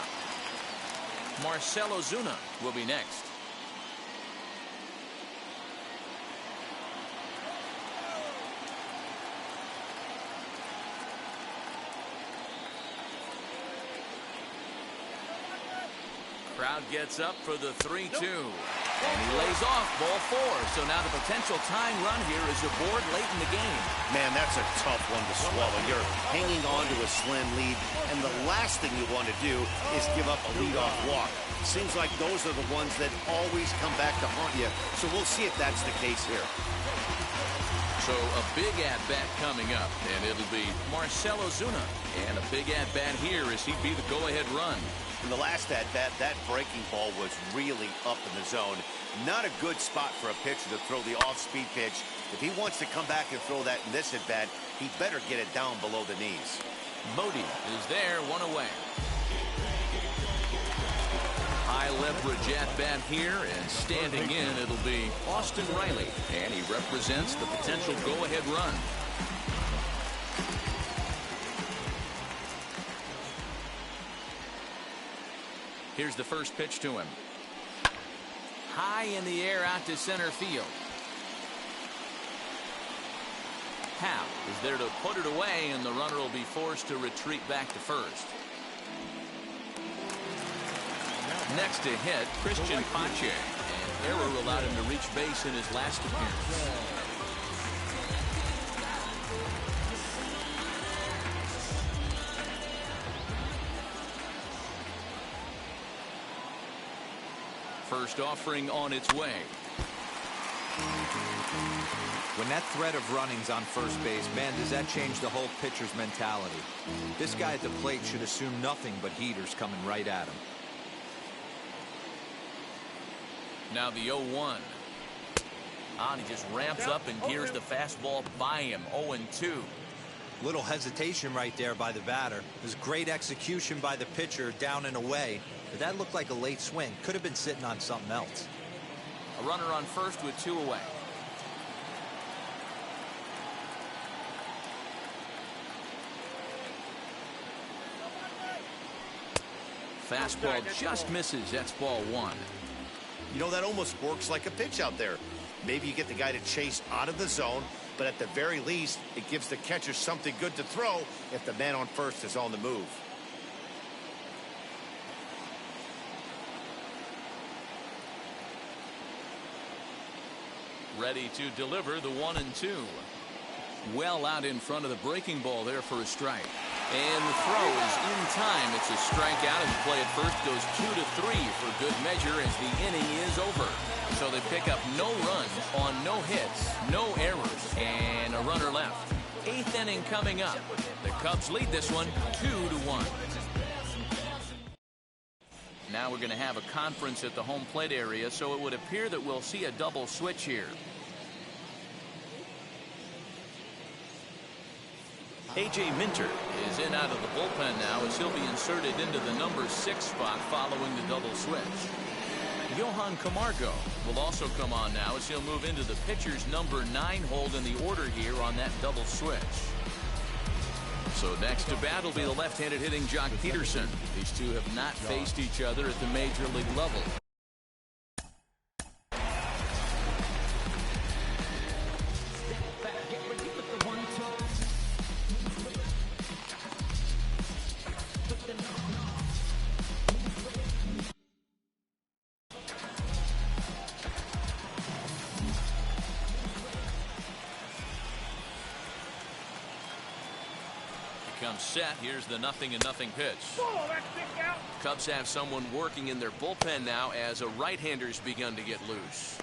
Marcell Ozuna will be next. Crowd gets up for the 3-2. And he lays off ball 4. So now the potential tying run here is aboard late in the game. Man, that's a tough one to swallow. You're hanging on to a slim lead, and the last thing you want to do is give up a leadoff walk. Seems like those are the ones that always come back to haunt you. So we'll see if that's the case here. So a big at-bat coming up, and it'll be Marcell Ozuna. And a big at-bat here as he'd be the go-ahead run. In the last at-bat, that breaking ball was really up in the zone. Not a good spot for a pitcher to throw the off-speed pitch. If he wants to come back and throw that in this at-bat, he better get it down below the knees. Bodie is there, 1 away. High leverage at-bat here, and standing in, it'll be Austin Riley. And he represents the potential go-ahead run. Here's the first pitch to him. High in the air out to center field. Howe is there to put it away, and the runner will be forced to retreat back to first. Next to hit, Christian Pache. An error allowed him to reach base in his last appearance. First offering on its way. When that threat of running's on first base, man, does that change the whole pitcher's mentality. This guy at the plate should assume nothing but heaters coming right at him. Now the 0-1. And he just ramps up and gears the fastball by him. 0-2. Little hesitation right there by the batter. It was great execution by the pitcher down and away. But that looked like a late swing. Could have been sitting on something else. A runner on first with 2 away. Fastball just misses. That's ball 1. You know, that almost works like a pitch out there. Maybe you get the guy to chase out of the zone, but at the very least, it gives the catcher something good to throw if the man on first is on the move. Ready to deliver the 1-2. Well out in front of the breaking ball there for a strike. And the throw is in time. It's a strikeout, and the play at first goes 2-3 for good measure as the inning is over. So they pick up no runs on no hits, no errors, and a runner left. 8th inning coming up. The Cubs lead this one 2-1. Now we're going to have a conference at the home plate area, so it would appear that we'll see a double switch here. A.J. Minter is in out of the bullpen now as he'll be inserted into the number 6 spot following the double switch. Johan Camargo will also come on now as he'll move into the pitcher's number 9 hold in the order here on that double switch. So next to bat will be the left-handed hitting Jock Peterson. These two have not faced each other at the major league level. comes set. Here's the 0-0 pitch. Oh, that stick out. Cubs have someone working in their bullpen now as a right-hander's begun to get loose.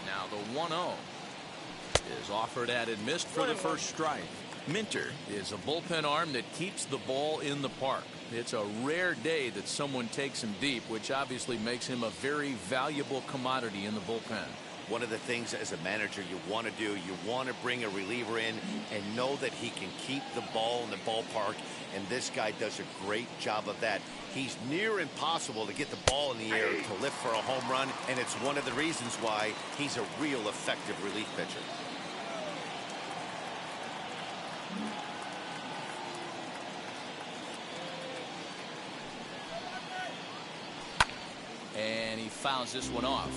Now the 1-0 is offered at and missed for the first strike. Minter is a bullpen arm that keeps the ball in the park. It's a rare day that someone takes him deep, which obviously makes him a very valuable commodity in the bullpen. One of the things as a manager you want to do, you want to bring a reliever in and know that he can keep the ball in the ballpark, and this guy does a great job of that. He's near impossible to get the ball in the air to lift for a home run, and it's one of the reasons why he's a real effective relief pitcher. And he fouls this one off.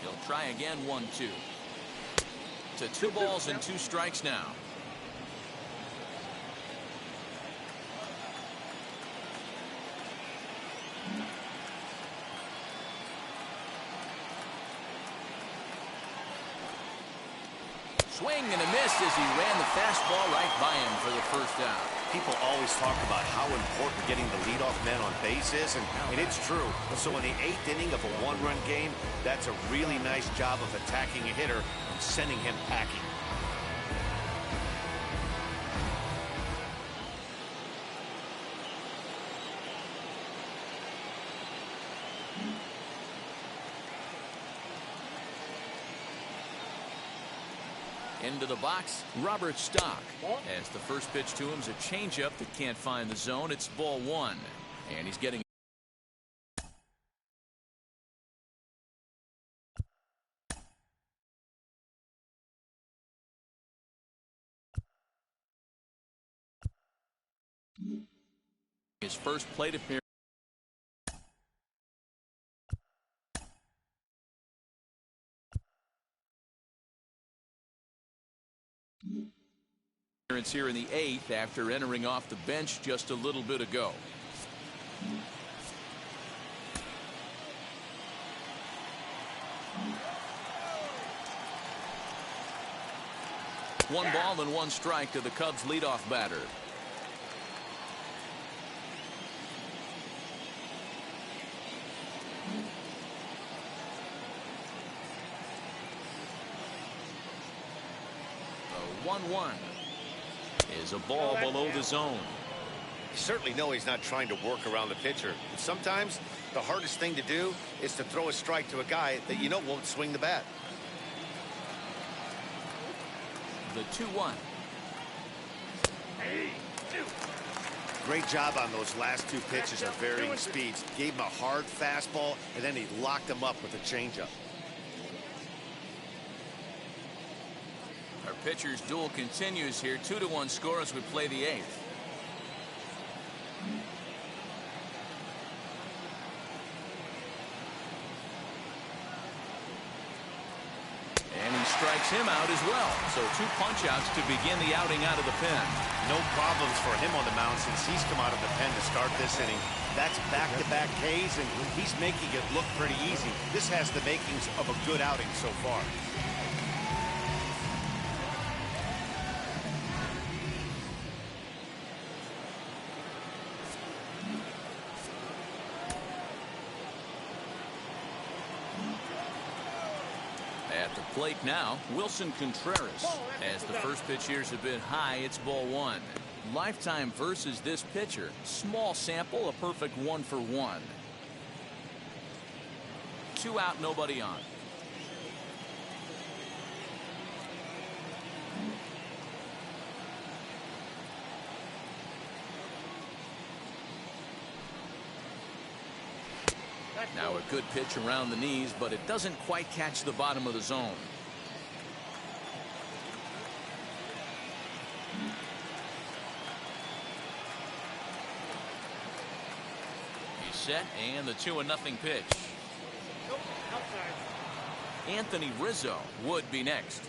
He'll try again, 1-2. To 2 balls and 2 strikes now. Swing and a miss as he ran the fastball right by him for the first down. People always talk about how important getting the leadoff man on base is, and it's true. So in the 8th inning of a 1-run game, that's a really nice job of attacking a hitter and sending him packing. Into the box, Robert Stock. As the first pitch to him is a changeup that can't find the zone. It's ball 1. And he's getting his first plate appearance. Here in the 8th after entering off the bench just a little bit ago. One ball and 1 strike to the Cubs leadoff batter. The 1-1 is a ball below the zone. You certainly know he's not trying to work around the pitcher. But sometimes the hardest thing to do is to throw a strike to a guy that you know won't swing the bat. The 2-1. Great job on those last 2 pitches of varying speeds. Gave him a hard fastball, and then he locked him up with a changeup. Our pitcher's duel continues here. 2-1 score as we play the 8th. And he strikes him out as well. So 2 punch-outs to begin the outing out of the pen. No problems for him on the mound since he's come out of the pen to start this inning. That's back-to-back Ks, and he's making it look pretty easy. This has the makings of a good outing so far. At the plate now, Wilson Contreras. As the first pitch years have been high, it's ball 1. Lifetime versus this pitcher. Small sample, a perfect 1 for 1. 2 out, nobody on. Now a good pitch around the knees, but it doesn't quite catch the bottom of the zone. He's set, and the 2-0 pitch. Inside. Anthony Rizzo would be next.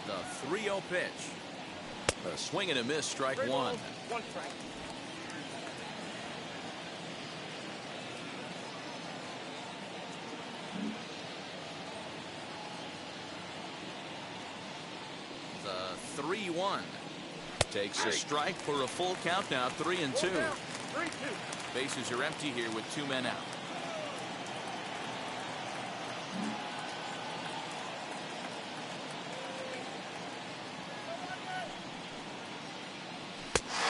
The 3-0 pitch. A swing and a miss, strike one. One strike. The 3-1. Takes a strike for a full count now, 3-2. 3-2. Bases are empty here with 2 men out.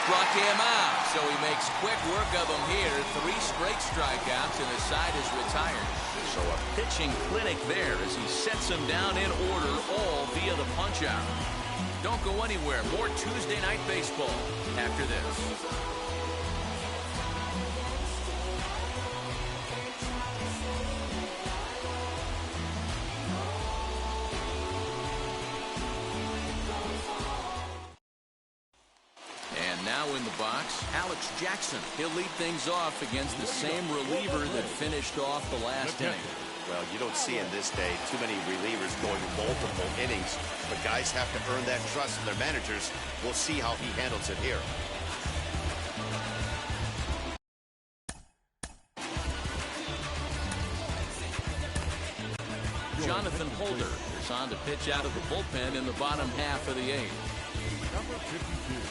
Struck him out, so he makes quick work of him here. 3 straight strikeouts, and the side is retired. So a pitching clinic there as he sets him down in order, all via the punch-out. Don't go anywhere. More Tuesday Night Baseball after this. Now in the box, Alex Jackson. He'll lead things off against the same reliever that finished off the last inning. Well, you don't see in this day too many relievers going multiple innings, but guys have to earn that trust from their managers. We'll see how he handles it here. Jonathan Holder is on to pitch out of the bullpen in the bottom half of the 8th. Number 52.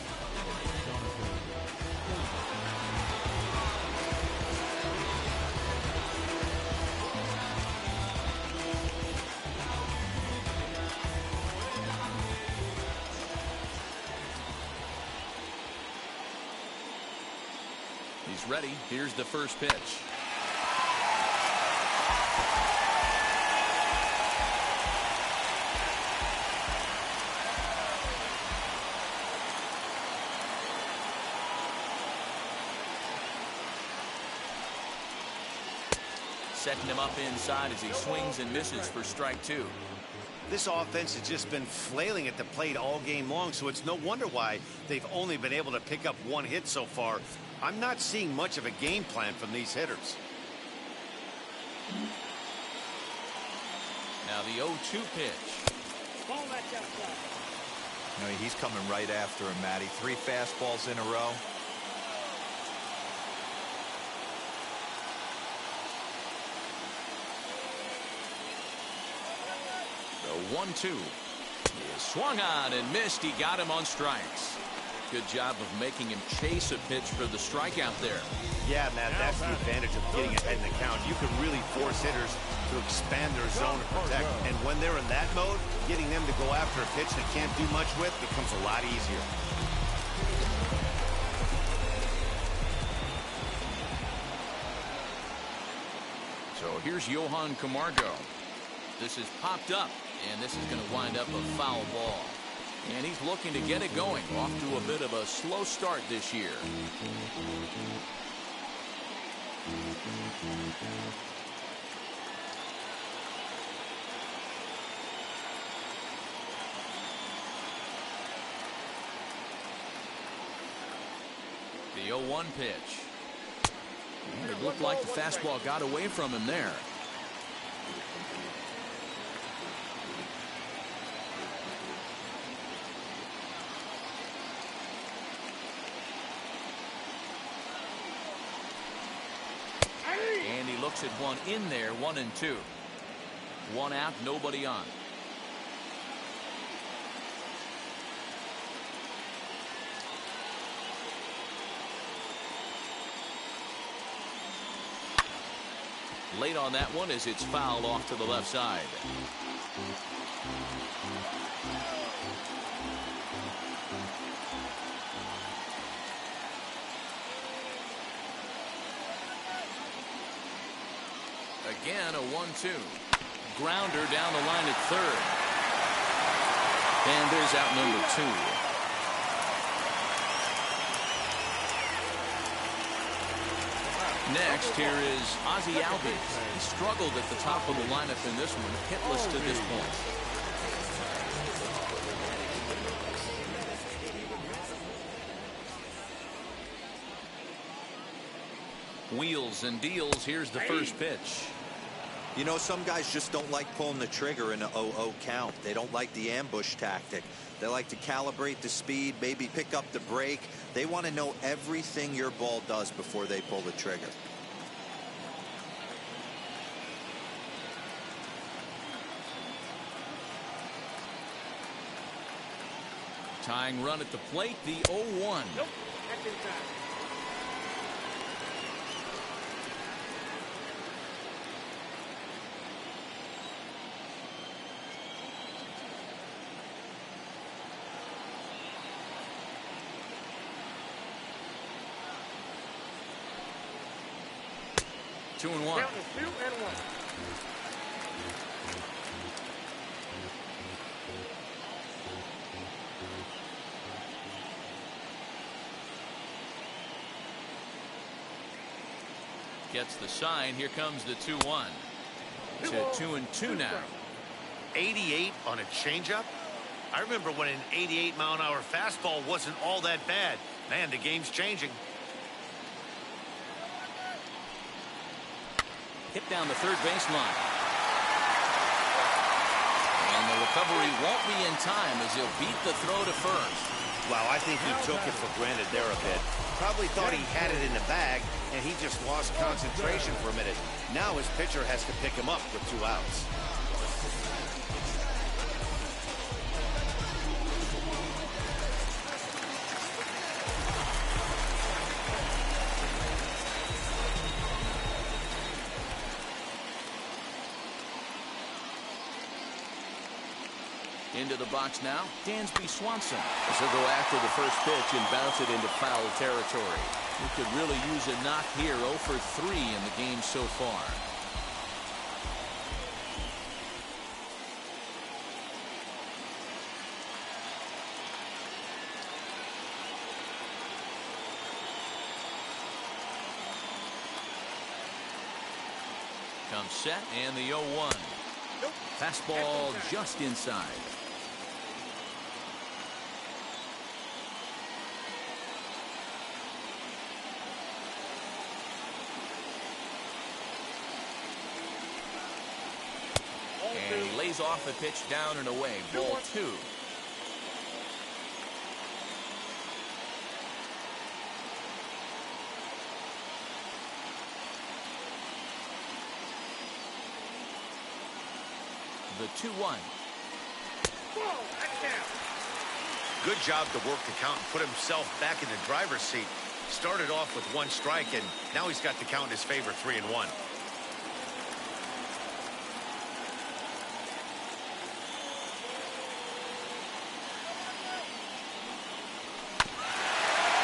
He's ready. Here's the first pitch. Setting him up inside as he swings and misses for strike 2. This offense has just been flailing at the plate all game long, so it's no wonder why they've only been able to pick up 1 hit so far. I'm not seeing much of a game plan from these hitters. Now the 0-2 pitch. Ball match outside. No, he's coming right after him, Matty. 3 fastballs in a row. The 1-2. He swung on and missed. He got him on strikes. Good job of making him chase a pitch for the strikeout there. Yeah, Matt, that's the advantage of getting ahead in the count. You can really force hitters to expand their zone to protect. And when they're in that mode, getting them to go after a pitch they can't do much with becomes a lot easier. So here's Johan Camargo. This is popped up, and this is going to wind up a foul ball. And he's looking to get it going. Off to a bit of a slow start this year. The 0-1 pitch. And it looked like the fastball got away from him there. And he looks at one in there, 1-2. 1 out, nobody on. Late on that one as it's fouled off to the left side. Again, a 1-2. Grounder down the line at third. And there's out number 2. Next, here is Ozzie Albies. He struggled at the top of the lineup in this one, hitless to this point. Wheels and deals. Here's the first pitch. You know, some guys just don't like pulling the trigger in an 0-0 count. They don't like the ambush tactic. They like to calibrate the speed, maybe pick up the brake. They want to know everything your ball does before they pull the trigger. Tying run at the plate, the 0-1. Nope, that's inside. Two and one. Count is 2 and 1. Gets the sign. Here comes the 2-1. To 2 and 2 now. 88 on a changeup. I remember when an 88-mile-an-hour fastball wasn't all that bad. Man, the game's changing. Hit down the third baseline. And the recovery won't be in time as he'll beat the throw to first. Wow, I think he took it for granted there a bit. Probably thought he had it in the bag, and he just lost concentration for a minute. Now his pitcher has to pick him up with 2 outs. Into the box now, Dansby Swanson. He'll go after the first pitch and bounce it into foul territory. He could really use a knock here. 0 for 3 in the game so far. Comes set and the 0-1. Fastball just inside. And he lays off the pitch down and away. Ball 2. The 2-1. Good job to work the count and put himself back in the driver's seat. Started off with 1 strike, and now he's got the count in his favor, 3 and 1.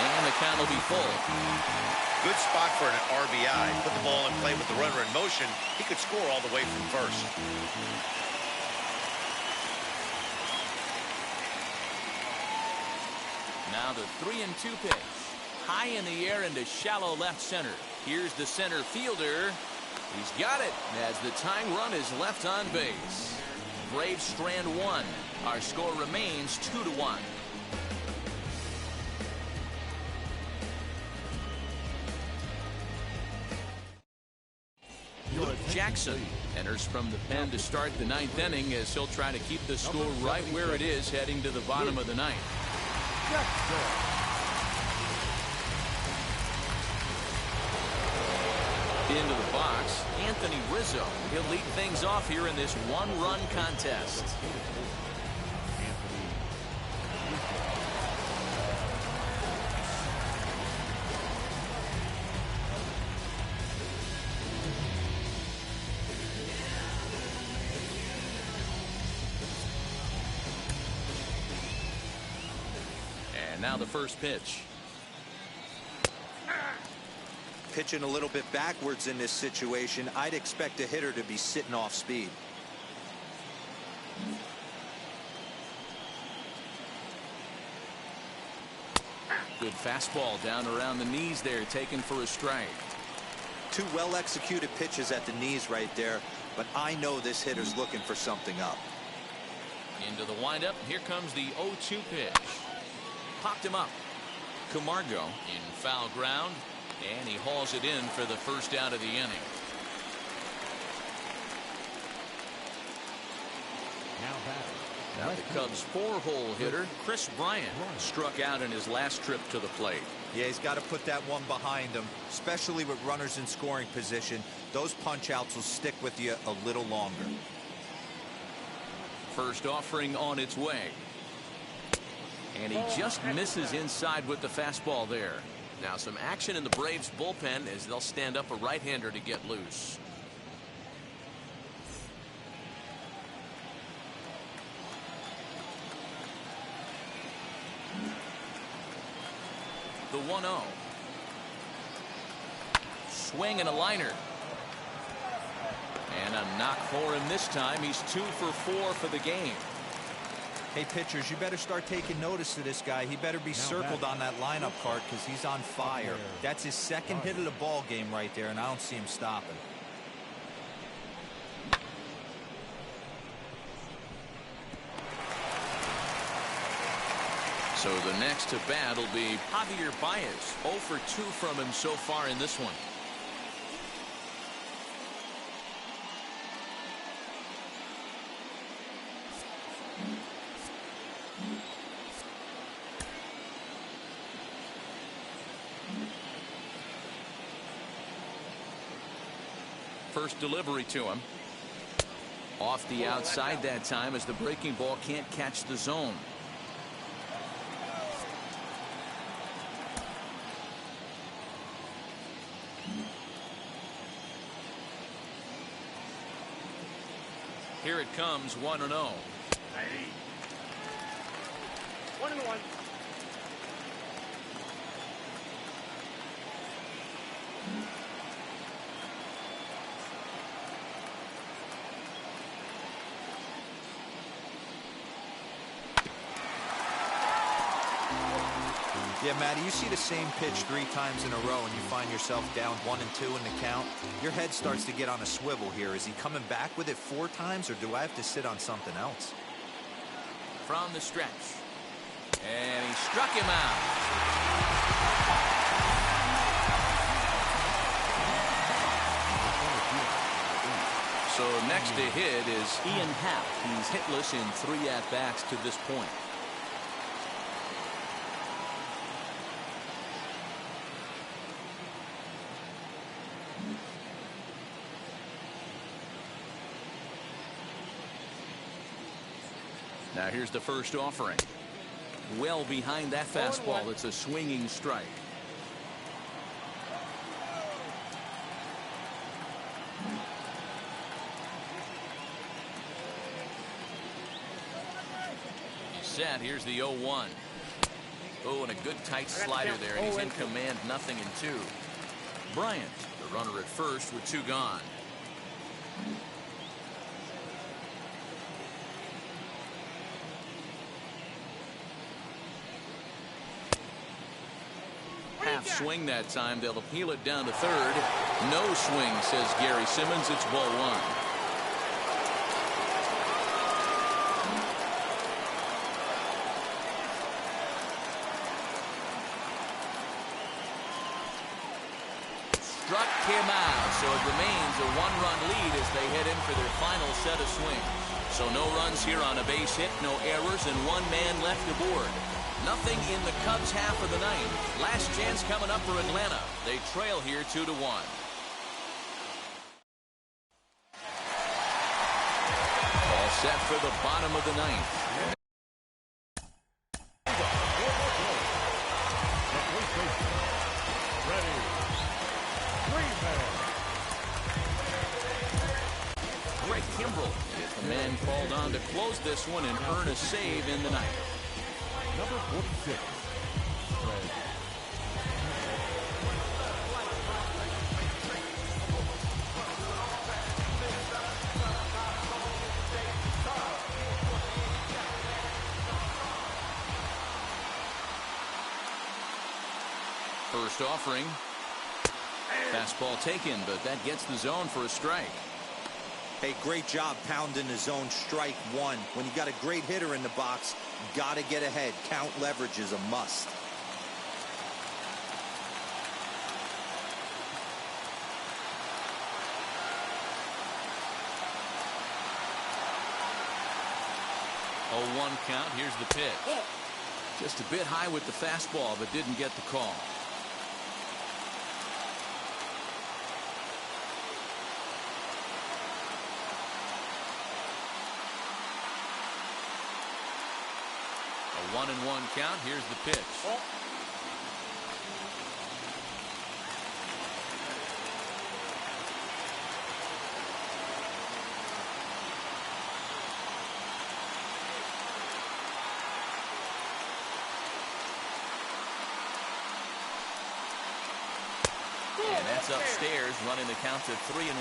And the count will be full. Good spot for an RBI. Put the ball in play with the runner in motion. He could score all the way from first. Now the 3-2 pitch. High in the air into shallow left center. Here's the center fielder. He's got it as the tying run is left on base. Braves strand 1. Our score remains 2-1. Jackson enters from the pen to start the 9th inning as he'll try to keep the score right where it is heading to the bottom of the 9th. Into the box, Anthony Rizzo. He'll lead things off here in this 1-run contest. Now the first pitch. Pitching a little bit backwards in this situation. I'd expect a hitter to be sitting off speed. Good fastball down around the knees there, taken for a strike. Two well-executed pitches at the knees right there, but I know this hitter's looking for something up. Into the windup. Here comes the 0-2 pitch. Popped him up. Camargo in foul ground, and he hauls it in for the first out of the inning. Now the Cubs' 4-hole hitter, Chris Bryant, struck out in his last trip to the plate. Yeah, he's got to put that one behind him, especially with runners in scoring position. Those punch-outs will stick with you a little longer. First offering on its way. And he just misses inside with the fastball there. Now some action in the Braves bullpen as they'll stand up a right-hander to get loose. The 1-0. Swing and a liner. And a knock for him this time. He's 2 for 4 for the game. Hey, pitchers, you better start taking notice of this guy. He better be circled on that lineup card because he's on fire. That's his second hit of the ball game right there, and I don't see him stopping. So the next to bat will be Javier Baez. 0 for 2 from him so far in this one. First delivery to him. Off the outside that time as the breaking ball can't catch the zone. Here it comes, 1-0. 1-1. Yeah, Matty, you see the same pitch 3 times in a row and you find yourself down 1 and 2 in the count. Your head starts to get on a swivel here. Is he coming back with it 4 times, or do I have to sit on something else? From the stretch. And he struck him out. So next to hit is Ian Happ. He's hitless in 3 at-bats to this point. Now here's the first offering. Well behind that fastball. It's a swinging strike. He's set. Here's the 0-1. Oh, and a good tight slider there. And he's in command, 0-2. Bryant, the runner at first with 2 gone. Half swing that time. They'll appeal it down to third. No swing, says Gary Simmons. It's ball 1. Struck him out. So it remains a 1-run lead as they head in for their final set of swings. So no runs here on a base hit, no errors, and 1 man left aboard. Nothing in the Cubs half of the ninth. Last chance coming up for Atlanta. They trail here 2-1. All set for the bottom of the ninth. Greg Kimbrell is the man called on to close this one and earn a save in the ninth. Number 46. First offering. Fastball taken, but that gets the zone for a strike. Hey, great job pounding the zone. Strike one. When you got a great hitter in the box, got to get ahead. Count leverage is a must. Oh, 1 count. Here's the pitch. Just a bit high with the fastball, but didn't get the call. A 1-1 count. Here's the pitch. And that's upstairs, running the count to 3-1.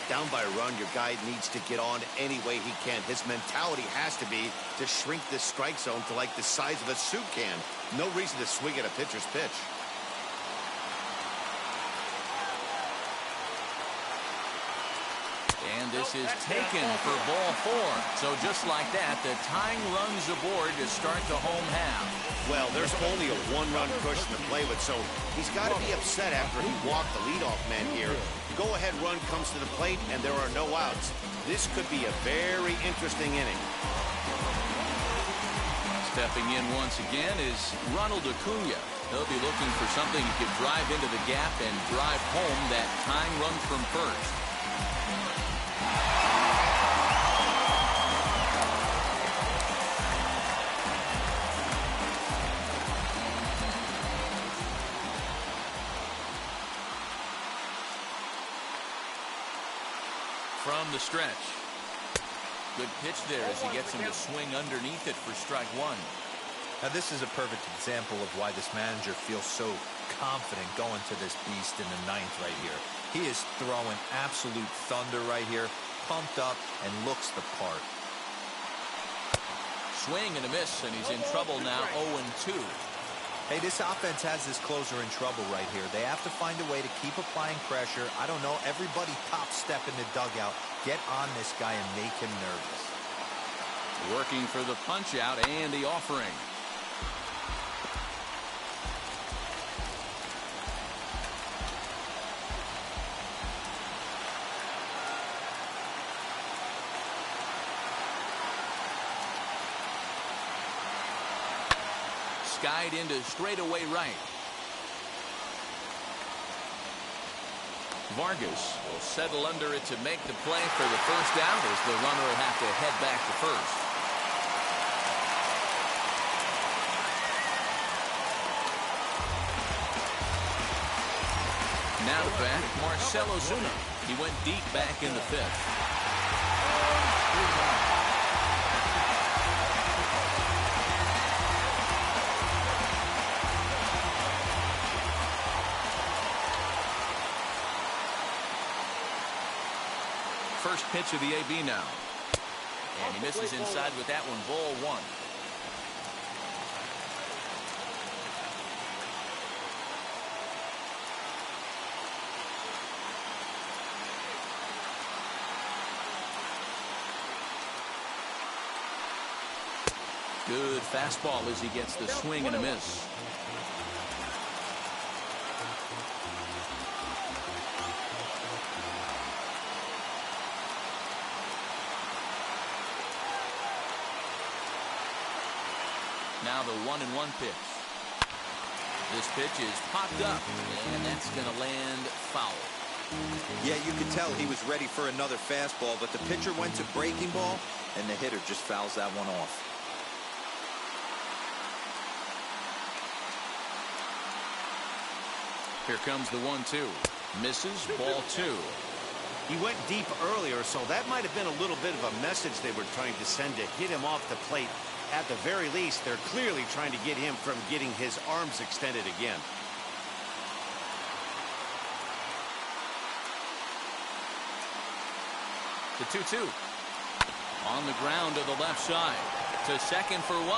Down by a run, your guy needs to get on any way he can. His mentality has to be to shrink this strike zone to like the size of a soup can. No reason to swing at a pitcher's pitch. And this is taken for ball 4. So just like that, the tying runs aboard to start the home half. Well, there's only a 1-run cushion to play with, so he's got to be upset after he walked the leadoff man here. Go-ahead run comes to the plate, and there are no outs. This could be a very interesting inning. Stepping in once again is Ronald Acuna. He'll be looking for something he could drive into the gap and drive home that tying run from first. From the stretch. Good pitch there as he gets him to swing underneath it for strike 1. Now, this is a perfect example of why this manager feels so confident going to this beast in the 9th right here. He is throwing absolute thunder right here, pumped up, and looks the part. Swing and a miss, and he's in trouble now, 0-2. Hey, this offense has this closer in trouble right here. They have to find a way to keep applying pressure. I don't know, everybody top step in the dugout. Get on this guy and make him nervous. Working for the punch out and the offering. Skied into straightaway right. Vargas will settle under it to make the play for the first out as the runner will have to head back to first. Now to bat, Marcell Ozuna. He went deep back in the 5th. First pitch of the AB now. And he misses inside with that one, ball 1. Good fastball as he gets the swing and a miss. Now the 1-1 pitch. This pitch is popped up, and that's going to land foul. Yeah, you could tell he was ready for another fastball, but the pitcher went to breaking ball, and the hitter just fouls that one off. Here comes the 1-2. Misses, ball 2. He went deep earlier, so that might have been a little bit of a message they were trying to send to hit him off the plate. At the very least, they're clearly trying to get him from getting his arms extended again. The 2-2. On the ground to the left side. To second for 1.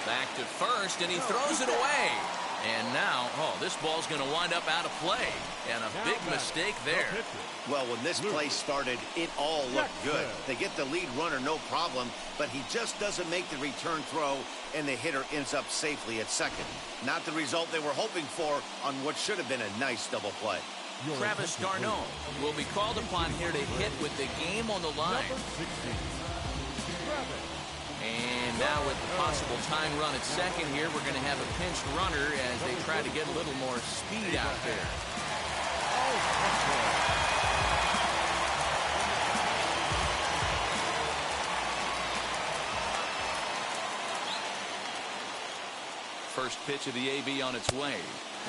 Back to first, and he throws it away. And now, this ball's going to wind up out of play. And a big mistake there. Well, when this play started, it all looked good. They get the lead runner, no problem, but he just doesn't make the return throw, and the hitter ends up safely at second. Not the result they were hoping for on what should have been a nice double play. Travis d'Arnaud will be called upon here to hit with the game on the line. And now with the possible tying run at second here, we're going to have a pinched runner as they try to get a little more speed out there. First pitch of the AB on its way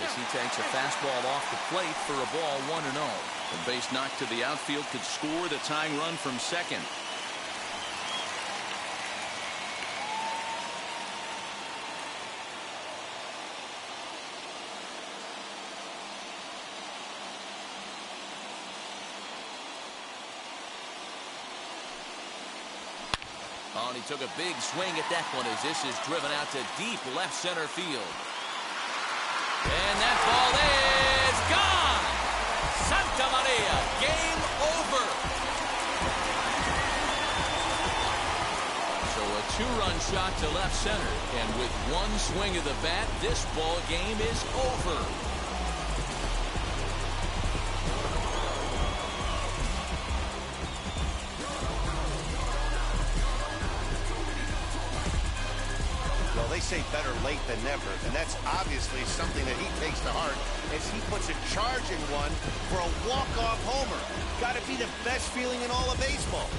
as he takes a fastball off the plate for a ball 1-0. The base knock to the outfield could score the tying run from second. Oh, and he took a big swing at that one as this is driven out to deep left center field. And that ball is gone! Santa Maria, game over! So a two-run shot to left center, and with one swing of the bat, this ball game is over. They say better late than never, and that's obviously something that he takes to heart as he puts a charging one for a walk-off homer. Got to be the best feeling in all of baseball.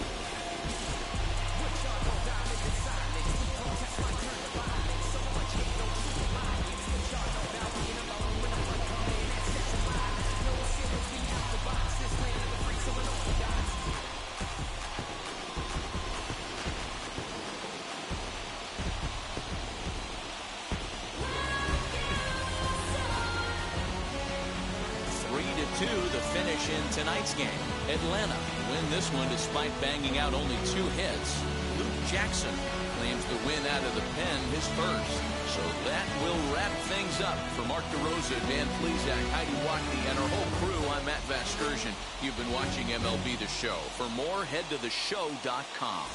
The finish in tonight's game. Atlanta win this one despite banging out only 2 hits. Luke Jackson claims the win out of the pen, his first. So that will wrap things up. For Mark DeRosa, Dan Plesac, Heidi Wackney, and our whole crew, I'm Matt Vasgersian. You've been watching MLB The Show. For more, head to theshow.com.